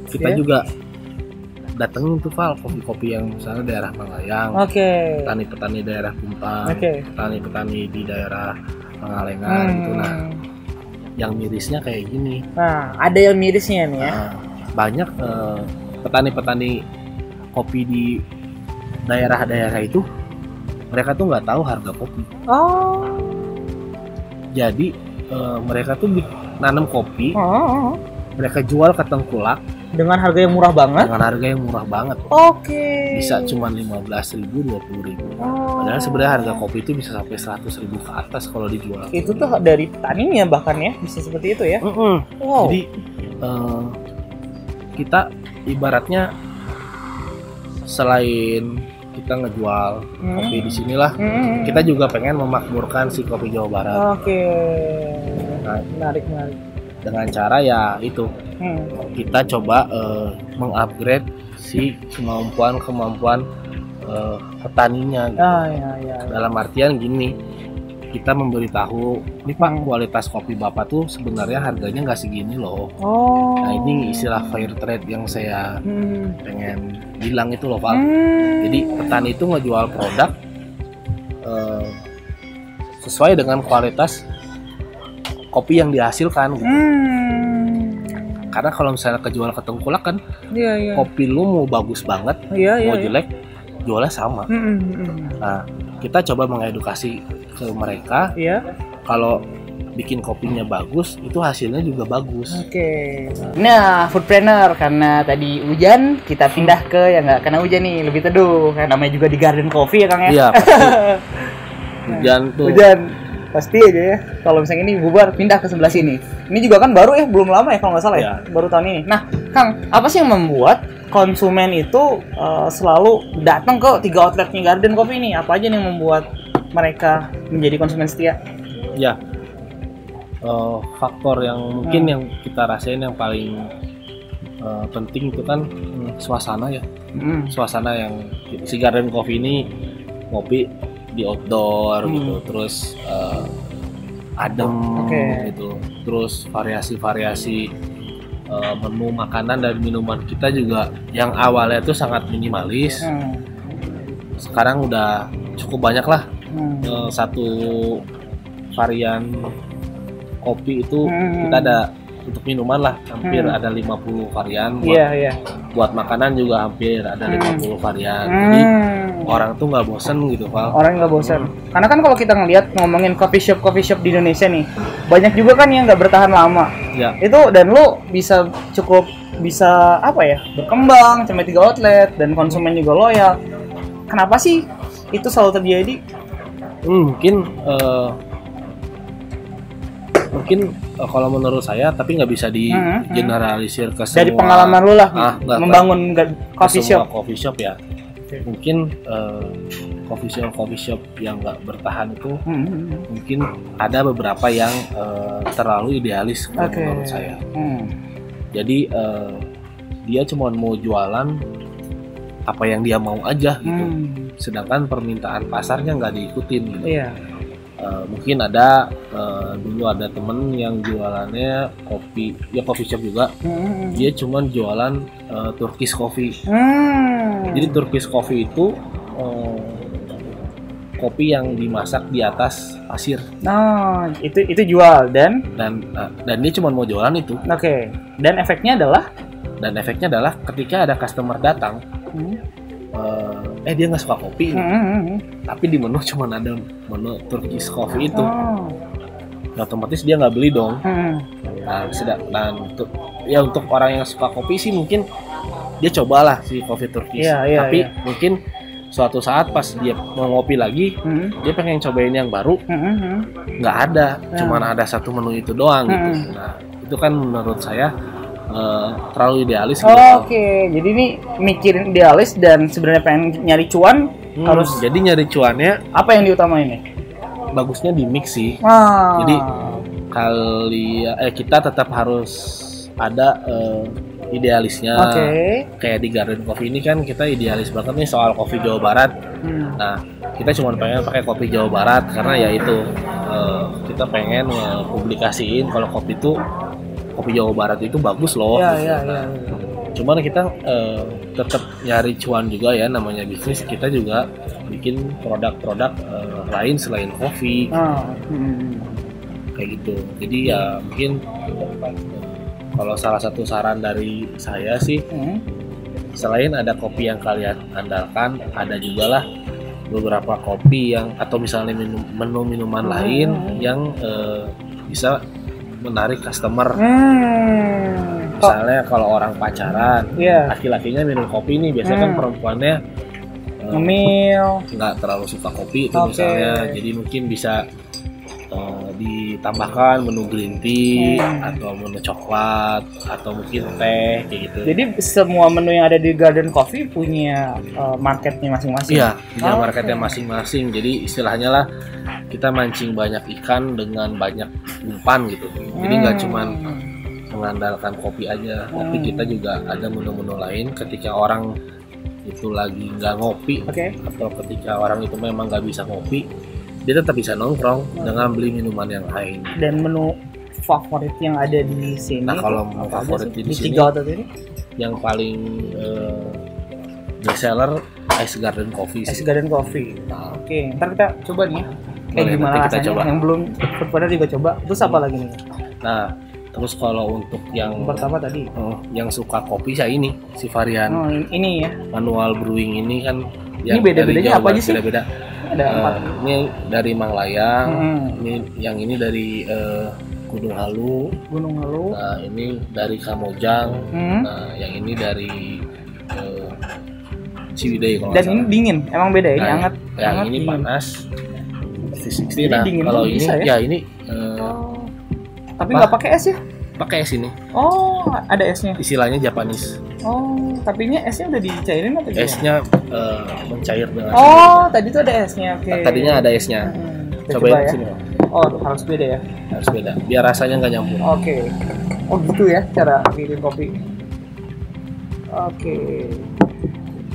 Kita juga datengin tuh, Val, kopi-kopi yang misalnya daerah Manglayang, petani-petani daerah Puntang, petani-petani di daerah Pangalengan gitu. Nah, yang mirisnya kayak gini. Nah, ada yang mirisnya nih ya. Banyak petani-petani kopi di daerah-daerah itu, mereka tuh nggak tahu harga kopi. Jadi mereka tuh nanam kopi, mereka jual ke tengkulak dengan harga yang murah banget. Bisa cuma 15.000, 20.000. Padahal sebenarnya harga kopi itu bisa sampai 100.000 ke atas kalau dijual. Itu tuh dari petaninya bahkan ya, bisa seperti itu ya. Jadi kita ibaratnya selain kita ngejual kopi di sinilah, kita juga pengen memakmurkan si kopi Jawa Barat. Nah, menarik. Dengan cara ya itu, kita coba mengupgrade si kemampuan petaninya. Gitu. Dalam artian gini, kita memberitahu, nih Pak, kualitas kopi Bapak tuh sebenarnya harganya nggak segini loh. Nah, ini istilah fair trade yang saya pengen bilang itu loh, Pak. Jadi petani itu ngejual produk sesuai dengan kualitas kopi yang dihasilkan gitu. Karena kalau misalnya kejual ke tengkulak kan, kopi lu mau bagus banget, mau jelek, jualnya sama. Nah, kita coba mengedukasi ke mereka, kalau bikin kopinya bagus, itu hasilnya juga bagus. Nah, foodpreneur, karena tadi hujan, kita pindah ke yang nggak kena hujan nih, lebih teduh. Karena namanya juga di Garden Coffee ya, Kang ya. Iya, pasti. Hujan pasti aja ya. Kalau misalnya ini bubar, pindah ke sebelah sini. Ini juga kan baru ya, belum lama ya kalau nggak salah ya, baru tahun ini. Nah, Kang, apa sih yang membuat konsumen itu selalu datang ke 3 outletnya Garden Coffee ini? Apa aja yang membuat mereka menjadi konsumen setia? Ya, faktor yang mungkin yang kita rasain yang paling penting itu kan suasana ya. Suasana yang si Garden Coffee ini ngopi di outdoor gitu, terus adem gitu, terus variasi-variasi menu makanan dan minuman kita juga yang awalnya itu sangat minimalis, sekarang udah cukup banyak lah. Satu varian kopi itu kita ada untuk minuman lah hampir ada 50 varian. Buat makanan juga hampir ada 50 varian. Jadi orang tuh nggak bosan gitu, Val. Orang nggak bosan. Karena kan kalau kita ngelihat ngomongin coffee shop di Indonesia nih, banyak juga kan yang nggak bertahan lama. Ya. Itu dan lu bisa apa ya, berkembang sampai 3 outlet dan konsumen juga loyal. Kenapa sih itu selalu terjadi? Mungkin kalau menurut saya, tapi nggak bisa di generalisir ke semua. Dari pengalaman lu lah membangun coffee shop ya. Mungkin coffee shop yang nggak bertahan itu mungkin ada beberapa yang terlalu idealis menurut saya. Jadi dia cuma mau jualan apa yang dia mau aja gitu, sedangkan permintaan pasarnya nggak diikutin gitu. Mungkin ada dulu ada temen yang jualannya coffee shop juga, dia cuma jualan Turkish coffee. Jadi Turkish coffee itu kopi yang dimasak di atas pasir. Itu jual dan dia cuma mau jualan itu. Dan efeknya adalah ketika ada customer datang, dia nggak suka kopi, tapi di menu cuma ada menu Turkish coffee itu. Otomatis dia nggak beli dong. Untuk orang yang suka kopi sih mungkin dia cobalah si kopi Turkish. Tapi mungkin suatu saat pas dia mau ngopi lagi, dia pengen cobain yang baru, nggak ada, cuman ada satu menu itu doang gitu. Nah itu kan menurut saya terlalu idealis gitu. Jadi ini mikirin idealis dan sebenarnya pengen nyari cuan, harus. Jadi nyari cuannya apa yang diutamain nih? Bagusnya di mix sih. Jadi kita tetap harus ada idealisnya. Kayak di Garden Coffee ini kan kita idealis banget nih soal kopi Jawa Barat. Nah kita cuma pengen pakai kopi Jawa Barat karena ya itu kita pengen publikasiin kalau kopi Jawa Barat itu bagus loh. Cuman kita tetap nyari cuan juga ya, namanya bisnis. Kita juga bikin produk-produk lain selain kopi. Kayak gitu. Jadi ya mungkin kalau salah satu saran dari saya sih, selain ada kopi yang kalian andalkan, ada juga lah beberapa kopi yang atau misalnya menu minuman lain yang bisa menarik customer. Misalnya kalau orang pacaran, laki-lakinya minum kopi nih, biasanya kan perempuannya nggak terlalu suka kopi itu misalnya, jadi mungkin bisa ditambahkan menu green tea atau menu coklat atau mungkin teh kayak gitu. Jadi semua menu yang ada di Garden Coffee punya marketnya masing-masing. Punya marketnya masing-masing. Jadi istilahnya lah kita mancing banyak ikan dengan banyak umpan gitu. Jadi nggak cuma mengandalkan kopi aja, tapi kita juga ada menu-menu lain ketika orang itu lagi nggak ngopi atau ketika orang itu memang nggak bisa ngopi, dia tetap bisa nongkrong dengan beli minuman yang lain. Dan menu favorit yang ada di sini? Nah kalau favorit di sini, yang paling best seller Ice Garden Coffee. Ice Garden Coffee. Ntar kita coba nih ya. Kayak gimana rasanya? Coba. Yang belum pernah juga coba. Terus apa lagi nih? Nah terus kalau untuk yang pertama tadi, yang suka kopi saya ini si varian ini ya. Manual Brewing ini kan. Ini beda-bedanya apa aja sih? Beda-beda. Ini dari Manglayang, ini dari Gunung Halu. Nah ini dari Kamojang. Nah yang ini dari Ciwidey kalau. Dan ini dingin, emang beda ya? Ini hangat. Yang ini dingin. Panas. 360. Nah kalau ini ya ini. Tapi nggak pakai es ya? Pakai es ini. Ada esnya. Istilahnya Japanese. Tapi ini esnya udah dicairin atau gimana? Esnya mencair dengan. Tadi tuh ada esnya. Tadinya ada esnya. Cobain sini. Harus beda ya? Harus beda. Biar rasanya nggak nyampur. Gitu ya cara bikin kopi.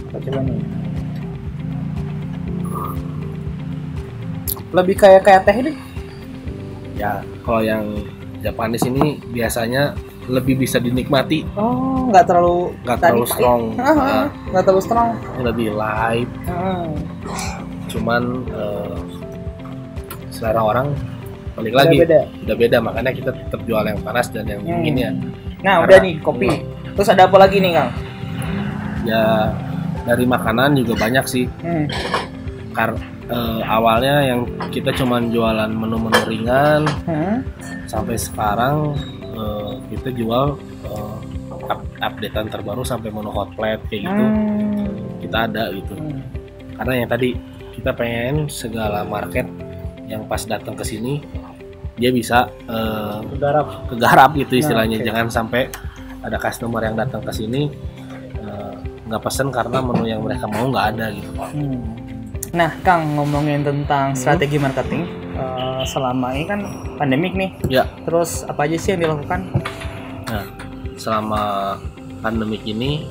Kita coba nih. Lebih kayak teh deh. Ya, kalau yang Japanese ini biasanya lebih bisa dinikmati. Nggak terlalu strong. Nggak terlalu strong. Lebih light. Cuman selera orang balik lagi udah beda, makanya kita tetap jual yang panas dan yang dinginnya. Nah udah nih kopi, terus ada apa lagi nih Kang? Ya dari makanan juga banyak sih. Awalnya yang kita cuman jualan menu-menu ringan, sampai sekarang kita jual updatean terbaru sampai menu hot plate kayak gitu. Kita ada gitu. Karena yang tadi kita pengen segala market yang pas datang ke sini dia bisa kegarap gitu istilahnya. Jangan sampai ada customer yang datang ke sini nggak pesen karena menu yang mereka mau nggak ada gitu. Nah Kang, ngomongin tentang strategi marketing selama ini kan pandemik nih. Ya. Terus apa aja sih yang dilakukan? Nah selama pandemik ini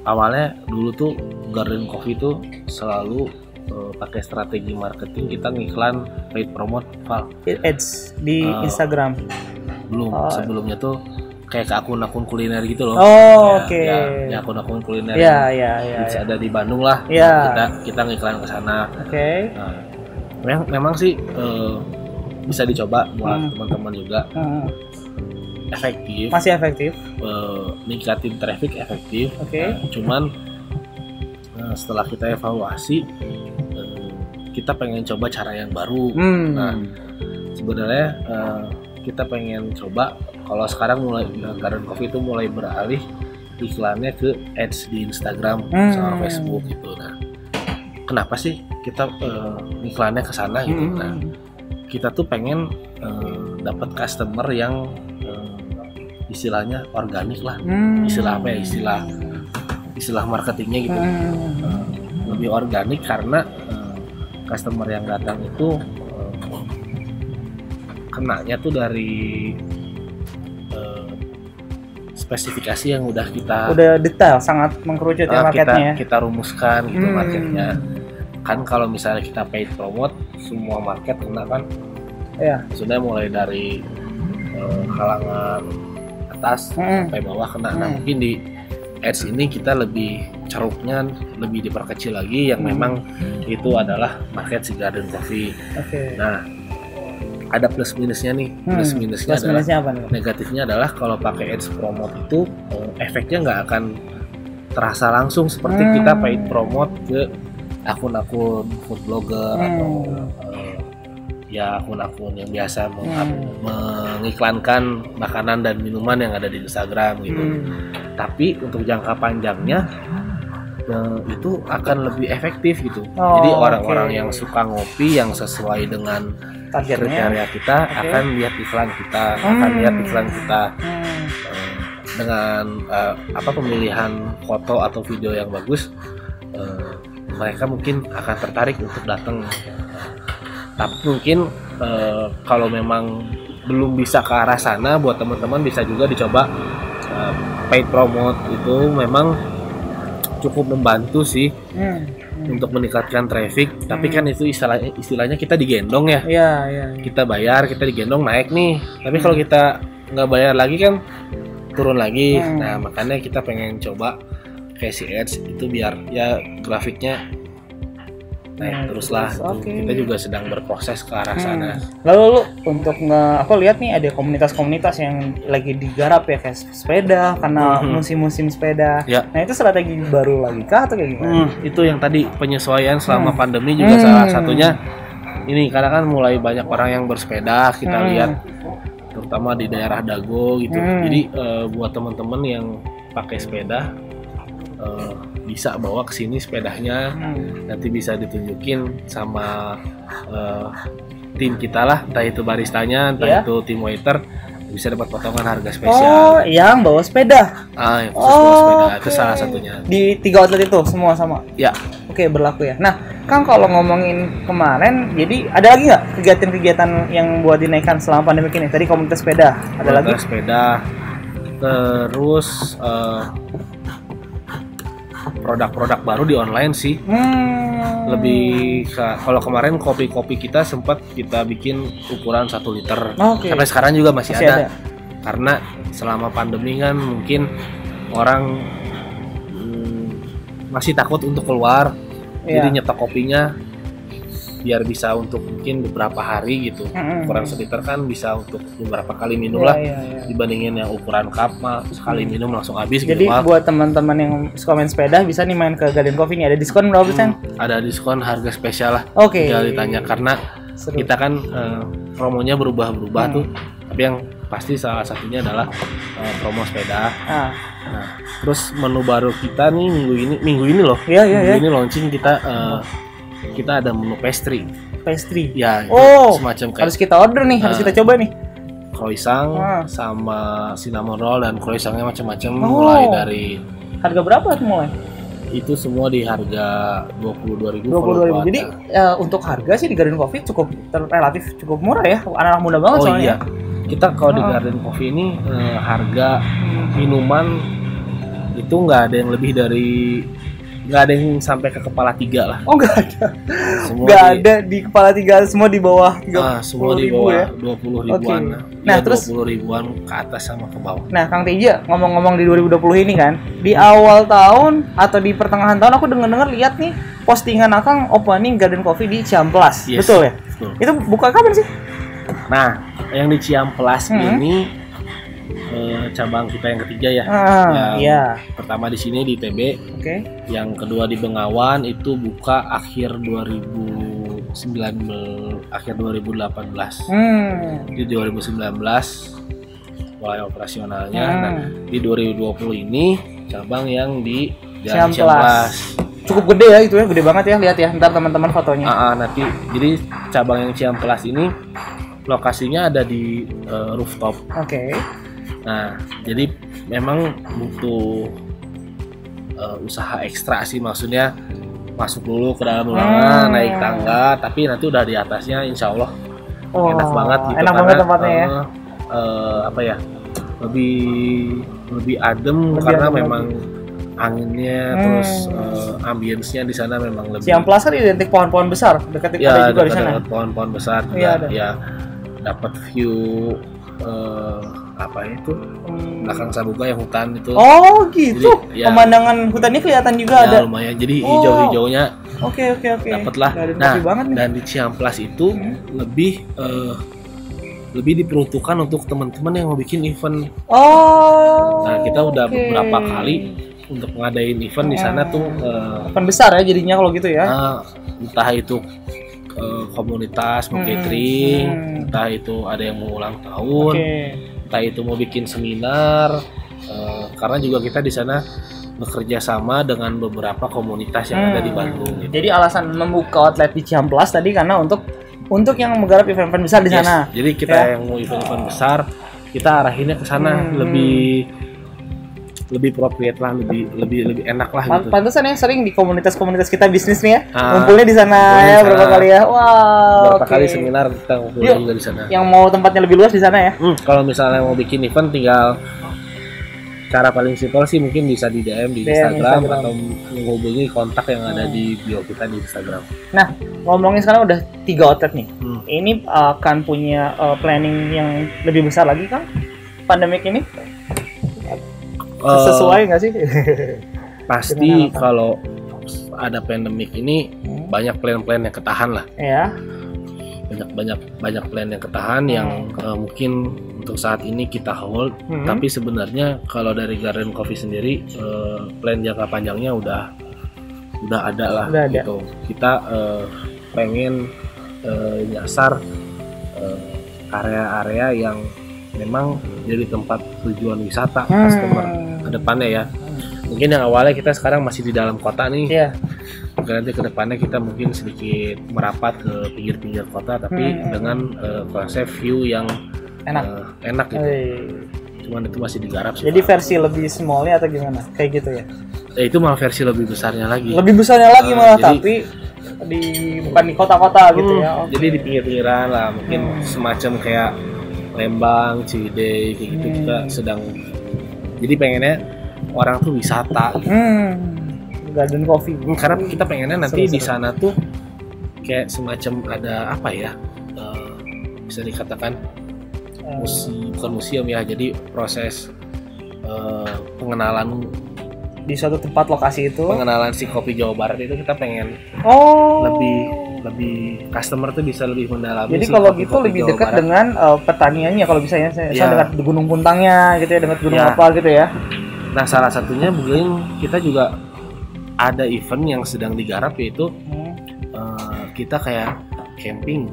awalnya dulu tuh Garden Coffee tuh selalu pakai strategi marketing, kita ngiklan paid promote ads di Instagram. Belum, sebelumnya tuh kayak ke akun-akun kuliner gitu loh. Oke. Ya akun-akun kuliner ya. ada di Bandung lah. Kita ngiklan ke sana. Oke. Nah, memang sih bisa dicoba buat teman-teman juga. Efektif. Masih efektif. Ningkatin traffic efektif. Oke. Cuman setelah kita evaluasi, kita pengen coba cara yang baru. Nah, sebenarnya kita pengen coba kalau sekarang mulai Garden Coffee itu mulai beralih iklannya ke ads di Instagram sama Facebook gitu. Nah, kenapa sih kita iklannya ke sana gitu? Nah, kita tuh pengen dapat customer yang istilahnya organik lah. Istilah apa ya? Istilah marketingnya gitu. Lebih organik karena customer yang datang itu kenanya tuh dari spesifikasi yang udah detail, sangat mengkerucut ya marketnya. Kita rumuskan gitu marketnya. Kan kalau misalnya kita paid promote, semua market kena kan. Sudah mulai dari kalangan atas sampai bawah kena. Nah mungkin di ads ini kita lebih ceruknya lebih diperkecil lagi yang memang itu adalah market si Garden Coffee. Nah ada plus minusnya nih. Plus minusnya apa nih? Negatifnya adalah kalau pakai ads promote itu efeknya nggak akan terasa langsung seperti kita paid promote ke akun-akun food blogger atau ya akun-akun yang biasa mengiklankan makanan dan minuman yang ada di Instagram gitu. Tapi untuk jangka panjangnya itu akan lebih efektif gitu. Jadi orang-orang yang suka ngopi yang sesuai dengan kriteria kita akan lihat iklan kita, dengan pemilihan foto atau video yang bagus, mereka mungkin akan tertarik untuk datang. Tapi mungkin kalau memang belum bisa ke arah sana, buat teman-teman bisa juga dicoba paid promote. Itu memang cukup membantu sih untuk meningkatkan traffic. Tapi kan itu istilahnya kita digendong ya. Kita bayar, kita digendong naik nih. Tapi kalau kita nggak bayar lagi kan turun lagi. Nah makanya kita pengen coba kasih ads itu biar ya grafiknya naik terus lah. Kita juga sedang berproses ke arah sana. Lalu untuk aku lihat nih ada komunitas-komunitas yang lagi digarap ya, kayak sepeda karena musim-musim sepeda. Nah itu strategi baru lagi kah atau kayak gimana? Itu yang tadi penyesuaian selama pandemi juga salah satunya ini, karena kan mulai banyak orang yang bersepeda kita lihat, terutama di daerah Dago gitu. Jadi buat teman-teman yang pakai sepeda bisa bawa ke sini sepedanya, nanti bisa ditunjukin sama tim kita lah, entah itu baristanya, entah itu tim waiter, bisa dapat potongan harga spesial. Yang bawa sepeda. Yang khusus bawa sepeda itu salah satunya. Di 3 outlet itu semua sama. Ya. Oke, berlaku ya. Nah, Kang kalau ngomongin kemarin, jadi ada lagi nggak kegiatan-kegiatan yang buat dinaikkan selama pandemi ini? Tadi komunitas sepeda, ada lagi? Sepeda, terus produk-produk baru di online sih. Lebih kalau kemarin kopi-kopi kita sempat kita bikin ukuran 1 liter. Sampai sekarang juga masih ada. Karena selama pandemi kan mungkin orang masih takut untuk keluar. Jadi nyetok kopinya biar bisa untuk mungkin beberapa hari gitu. Ukuran seliter kan bisa untuk beberapa kali minum lah, dibandingin yang ukuran cup mah sekali minum langsung habis. Jadi gitu, buat teman-teman yang suka main sepeda bisa nih main ke Garden Coffee nih. Ada diskon berapa persen? Ada diskon harga spesial lah. Tinggal ditanya karena kita kan promonya berubah-berubah tuh, tapi yang pasti salah satunya adalah promo sepeda. Nah, terus menu baru kita nih minggu ini loh. Minggu ini launching kita ada menu pastry. Ya, semacam kayak harus kita order nih, harus kita coba nih. Croissant sama cinnamon roll, dan croissantnya macam-macam mulai dari harga berapa tuh mulai? Itu semua di harga 22.000. Jadi untuk harga sih di Garden Coffee cukup relatif cukup murah ya, anak-anak muda banget soalnya. Kita kalau di Garden Coffee ini harga minuman itu nggak ada yang lebih dari, nggak ada yang sampai ke kepala 3 lah. Nggak ada. Nggak ada di kepala 3, semua di bawah 30.000 semua di bawah ya. 20 ribuan. Nah, terus 20 ribuan ke atas sama ke bawah. Nah, Kang Teja, ngomong-ngomong di 2020 ini kan, di awal tahun atau di pertengahan tahun aku dengar lihat nih postingan Akang opening Garden Coffee di Ciamplas. Betul ya? Betul. Itu buka kapan sih? Nah, yang di Ciamplas ini cabang kita yang ketiga ya. Pertama di sini di TB. Yang kedua di Bengawan itu buka akhir 2018. Di 2019 mulai operasionalnya. Nah, di 2020 ini cabang yang di Jalan Ciamplas. Cukup gede ya itu ya, gede banget ya, lihat ya ntar teman-teman fotonya. Nanti jadi cabang yang Ciamplas ini lokasinya ada di rooftop. Nah, jadi memang butuh usaha ekstra sih, maksudnya masuk dulu ke dalam ruangan, naik tangga, tapi nanti udah di atasnya insya Allah enak banget gitu. Enak banget tempatnya ya. Lebih adem karena memang anginnya, terus ambience-nya di sana memang lebih. Ciamplas kan identik pohon-pohon besar, dekat ada juga di sana. Dekat pohon-pohon besar juga. Dapat view belakang Sabuga yang hutan itu. Gitu. Jadi, pemandangan hutannya kelihatan juga ada. Lumayan. Jadi hijau-hijaunya. Oke. Dapat lah. Nah, dan di Ciamplas itu lebih diperuntukkan untuk teman-teman yang mau bikin event. Nah, kita udah beberapa kali untuk ngadain event di sana tuh. Event besar ya jadinya kalau gitu ya. Entah itu komunitas mau catering, entah itu ada yang mau ulang tahun, entah itu mau bikin seminar, karena juga kita di sana bekerja sama dengan beberapa komunitas yang ada di Bandung. Gitu. Jadi alasan membuka outlet di Ciamplas tadi karena untuk yang menggarap event-event besar di sana. Jadi kita yang mau event-event besar, kita arahinnya ke sana lebih appropriate lah, lebih enak lah gitu. Pantesan ya sering di komunitas kita bisnis nih ya. Ngumpulnya di sana ya berapa kali ya. Berapa kali seminar kita ngumpulnya juga di sana. Yang mau tempatnya lebih luas di sana ya. Kalau misalnya mau bikin event tinggal cara paling simpel sih mungkin bisa di DM di Instagram atau menghubungi kontak yang ada di bio kita di Instagram. Nah, ngomongin sekarang udah 3 outlet nih. Ini akan punya planning yang lebih besar lagi kan? Pandemik ini? Sesuai nggak sih? Pasti kalau ada pandemik ini banyak plan-plan yang ketahan lah. Banyak plan yang ketahan yang mungkin untuk saat ini kita hold. Tapi sebenarnya kalau dari Garden Coffee sendiri plan jangka panjangnya udah ada lah gitu. Kita pengen nyasar area-area yang memang jadi tempat tujuan wisata customer ke depannya ya. Mungkin yang awalnya kita sekarang masih di dalam kota nih. Mungkin nanti ke depannya kita mungkin sedikit merapat ke pinggir-pinggir kota tapi dengan konsep view yang enak gitu. Cuman itu masih digarap sih. Jadi versi lebih smallnya atau gimana? Kayak gitu ya? Itu malah versi lebih besarnya lagi. Malah tapi bukan di kota-kota gitu ya. Jadi di pinggir-pinggiran lah, mungkin semacam kayak Lembang, Ciwidey kayak gitu kita sedang. Jadi pengennya orang tuh wisata. Garden Coffee. Karena kita pengennya nanti di sana tuh kayak semacam ada apa ya? Bisa dikatakan bukan museum ya. Jadi proses pengenalan di suatu tempat lokasi itu. Pengenalan si kopi Jawa Barat itu kita pengen lebih customer tuh bisa lebih mendalami. Jadi kalau gitu lebih dekat dengan pertaniannya, kalau misalnya saya dekat Gunung Puntangnya gitu ya, dekat gunung apa gitu ya. Nah, salah satunya mungkin kita juga ada event yang sedang digarap, yaitu kita kayak camping,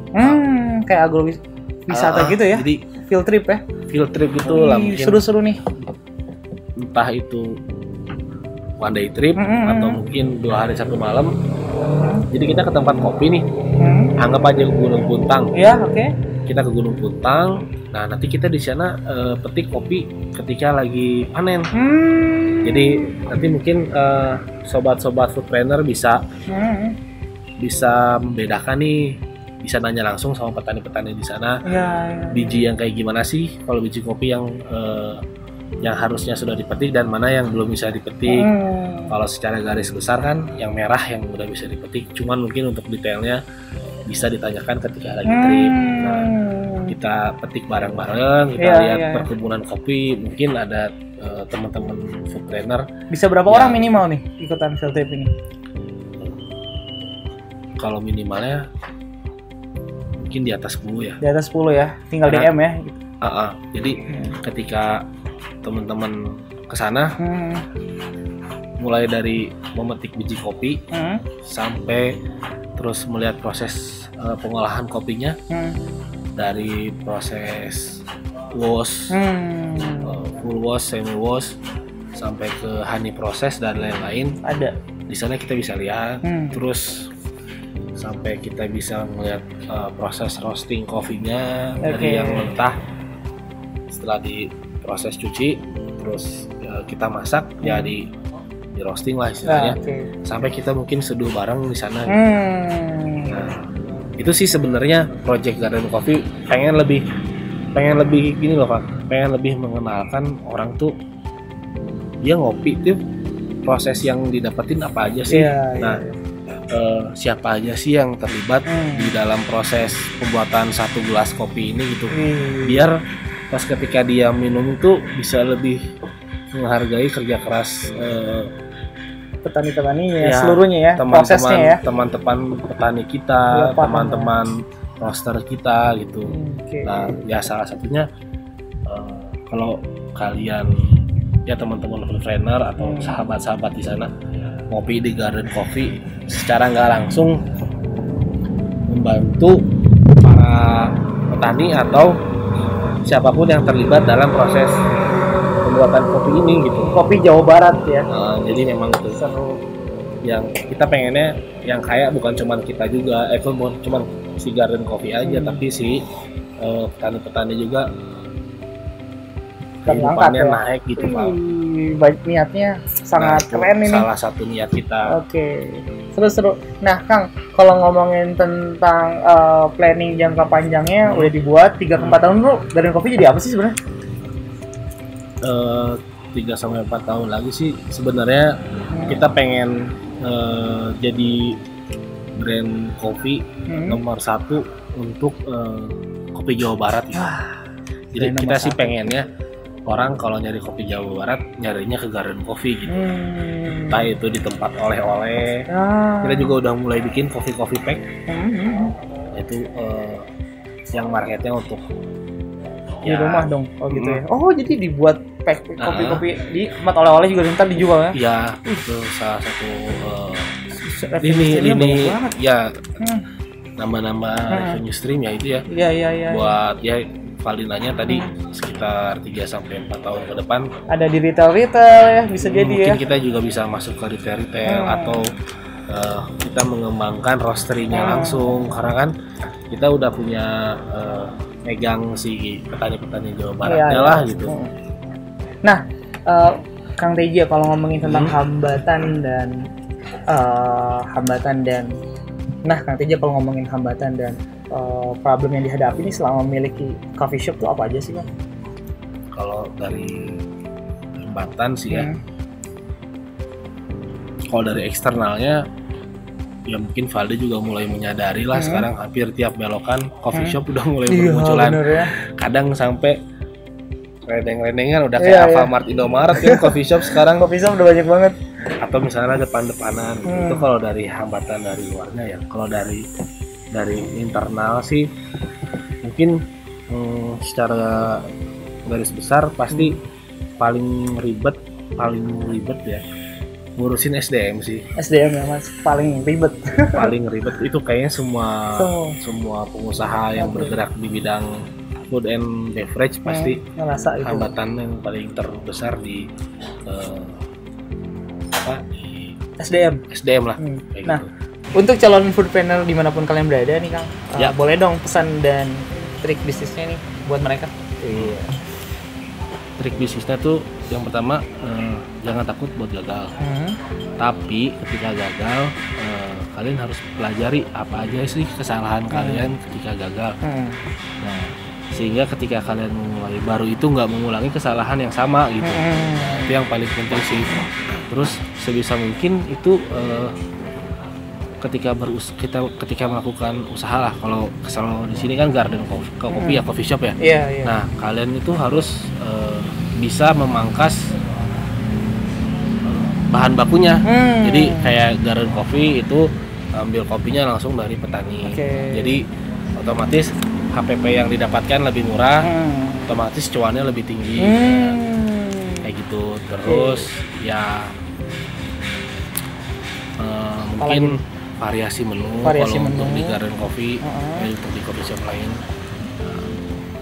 kayak agrowisata gitu ya. Jadi field trip ya. Field trip gitu lah mungkin. Seru-seru nih. Entah itu one day trip atau mungkin 2 hari 1 malam. Jadi kita ke tempat kopi nih. Anggap aja ke Gunung Puntang. Ya, oke. Kita ke Gunung Puntang. Nah, nanti kita di sana petik kopi ketika lagi panen. Jadi nanti mungkin sobat-sobat food planner bisa membedakan nih, bisa nanya langsung sama petani-petani di sana. Biji yang kayak gimana sih kalau biji kopi yang harusnya sudah dipetik dan mana yang belum bisa dipetik. Kalau secara garis besar kan yang merah yang udah bisa dipetik, cuman mungkin untuk detailnya bisa ditanyakan ketika lagi trip. Nah, kita petik bareng-bareng, kita lihat perkebunan kopi, mungkin ada teman-teman food planner. Bisa berapa orang minimal nih ikutan field trip ini? Kalau minimalnya mungkin di atas 10 ya. Di atas 10 ya, tinggal DM ya. Jadi ketika teman-teman kesana, mulai dari memetik biji kopi sampai terus melihat proses pengolahan kopinya, dari proses wash, full wash, semi wash, sampai ke honey proses dan lain-lain. Ada di sana kita bisa lihat, terus sampai kita bisa melihat proses roasting kopinya dari yang mentah, setelah diproses cuci, terus kita masak, ya di roasting lah istilahnya, sampai kita mungkin seduh bareng di sana. Nah, itu sih sebenarnya Project Garden Coffee pengen lebih gini loh Pak, pengen lebih mengenalkan orang tuh dia ngopi tuh proses yang didapetin apa aja sih. Siapa aja sih yang terlibat di dalam proses pembuatan satu gelas kopi ini gitu, biar pas ketika dia minum tuh bisa lebih menghargai kerja keras petani-petani seluruhnya ya, prosesnya ya, teman-teman petani kita, teman-teman roaster kita gitu. Nah, ya salah satunya kalau kalian ya teman-teman food planner atau sahabat-sahabat di sana ngopi di Garden Coffee, secara nggak langsung membantu para petani atau siapapun yang terlibat dalam proses pembuatan kopi ini gitu. Kopi Jawa Barat ya. Jadi memang itu seru. Yang kita pengennya yang kayak bukan cuma kita juga, bukan cuma si Garden Coffee aja, tapi si petani-petani juga kehidupannya naik gitu Pak. Baik, niatnya sangat keren ini. Salah satu niat kita. Oke. Seru-seru. Nah Kang, kalau ngomongin tentang planning jangka panjangnya udah dibuat 3-4 tahun dulu, Garden Coffee jadi apa sih sebenarnya? 3-4 tahun lagi sih sebenarnya kita pengen jadi brand kopi nomor 1 untuk kopi Jawa Barat ya. Jadi kita sih pengennya orang kalau nyari kopi Jawa Barat nyarinya ke Garden Coffee gitu. Entah itu di tempat oleh-oleh. Kita juga udah mulai bikin coffee pack. Itu yang marketnya untuk di rumah dong. Oh gitu ya. Oh jadi dibuat pack kopi-kopi di tempat oleh-oleh juga ntar dijual ya? Iya, itu salah satu ini ya nama-nama revenue stream ya itu ya. Iya. Buat ya Valinanya tadi sekitar 3-4 tahun ke depan ada di retail ya, bisa jadi mungkin ya. Kita juga bisa masuk ke retail atau kita mengembangkan roasterinya langsung, karena kan kita udah punya megang si petani-petani Jawa Baratnya lah gitu. Nah, Kang Teja kalau ngomongin tentang hambatan dan nah Kang Teja kalau ngomongin hambatan dan problem yang dihadapi ini selama memiliki coffee shop tuh apa aja sih Kang? Kalau dari hambatan sih ya, kalau dari eksternalnya ya mungkin Valde juga mulai menyadari lah sekarang hampir tiap belokan coffee shop udah mulai bermunculan. Ya. Kadang sampai rendeng-rendengan udah kayak Alfamart, Indomaret kan coffee shop sekarang. Coffee shop udah banyak banget. Atau misalnya depan-depanan itu kalau dari hambatan dari luarnya ya. Kalau dari internal sih mungkin secara garis besar pasti paling ribet ya ngurusin SDM sih. SDM ya Mas, paling ribet. Paling ribet itu kayaknya semua pengusaha yang bergerak di bidang food and beverage pasti ngerasa itu. hambatan yang paling terbesar di SDM lah. Kayak Nah, gitu. untuk calon foodpreneur dimanapun kalian berada nih Kang, boleh dong pesan dan trik bisnisnya nih buat mereka. Iya. Trik bisnisnya tuh yang pertama jangan takut buat gagal. Tapi ketika gagal kalian harus pelajari apa aja sih kesalahan kalian ketika gagal. Nah, sehingga ketika kalian mulai baru itu nggak mengulangi kesalahan yang sama gitu. Nah, itu yang paling penting sih. Terus sebisa mungkin itu ketika melakukan usaha lah, kalau di sini kan garden kopi ya, coffee shop ya. Iya. Nah, kalian itu harus bisa memangkas bahan bakunya. Jadi kayak garden coffee itu ambil kopinya langsung dari petani. Jadi otomatis HPP yang didapatkan lebih murah, otomatis cuannya lebih tinggi. Kayak gitu. Terus ya mungkin variasi menu untuk di garden coffee, untuk di coffee shop lain,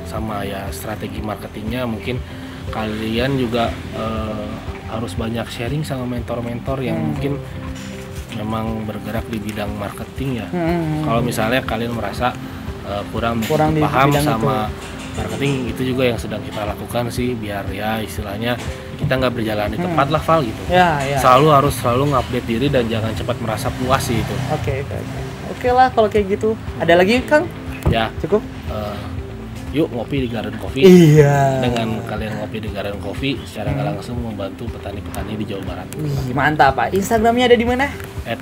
sama ya strategi marketingnya mungkin kalian juga harus banyak sharing sama mentor-mentor yang mungkin memang bergerak di bidang marketing ya. Kalau misalnya kalian merasa kurang paham sama marketing, itu juga yang sedang kita lakukan sih, biar ya istilahnya kita nggak berjalan di tempat lah Val gitu. Harus selalu ngupdate diri dan jangan cepat merasa puas sih itu. Oke lah kalau kayak gitu. Ada lagi Kang? Ya cukup. Yuk ngopi di Garden Coffee. Dengan kalian ngopi di Garden Coffee secara nggak langsung membantu petani-petani di Jawa Barat. Mantap Pak. Instagramnya ada di mana?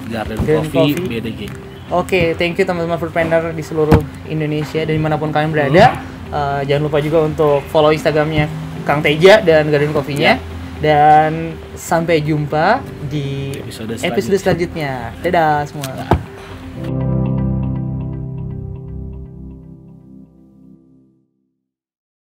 @gardencoffee BDG. Oke, thank you teman-teman foodpreneur di seluruh Indonesia dan dimanapun kalian berada. Jangan lupa juga untuk follow Instagramnya Kang Teja dan Garden Coffee-nya. Dan sampai jumpa di episode selanjutnya. Dadah semua.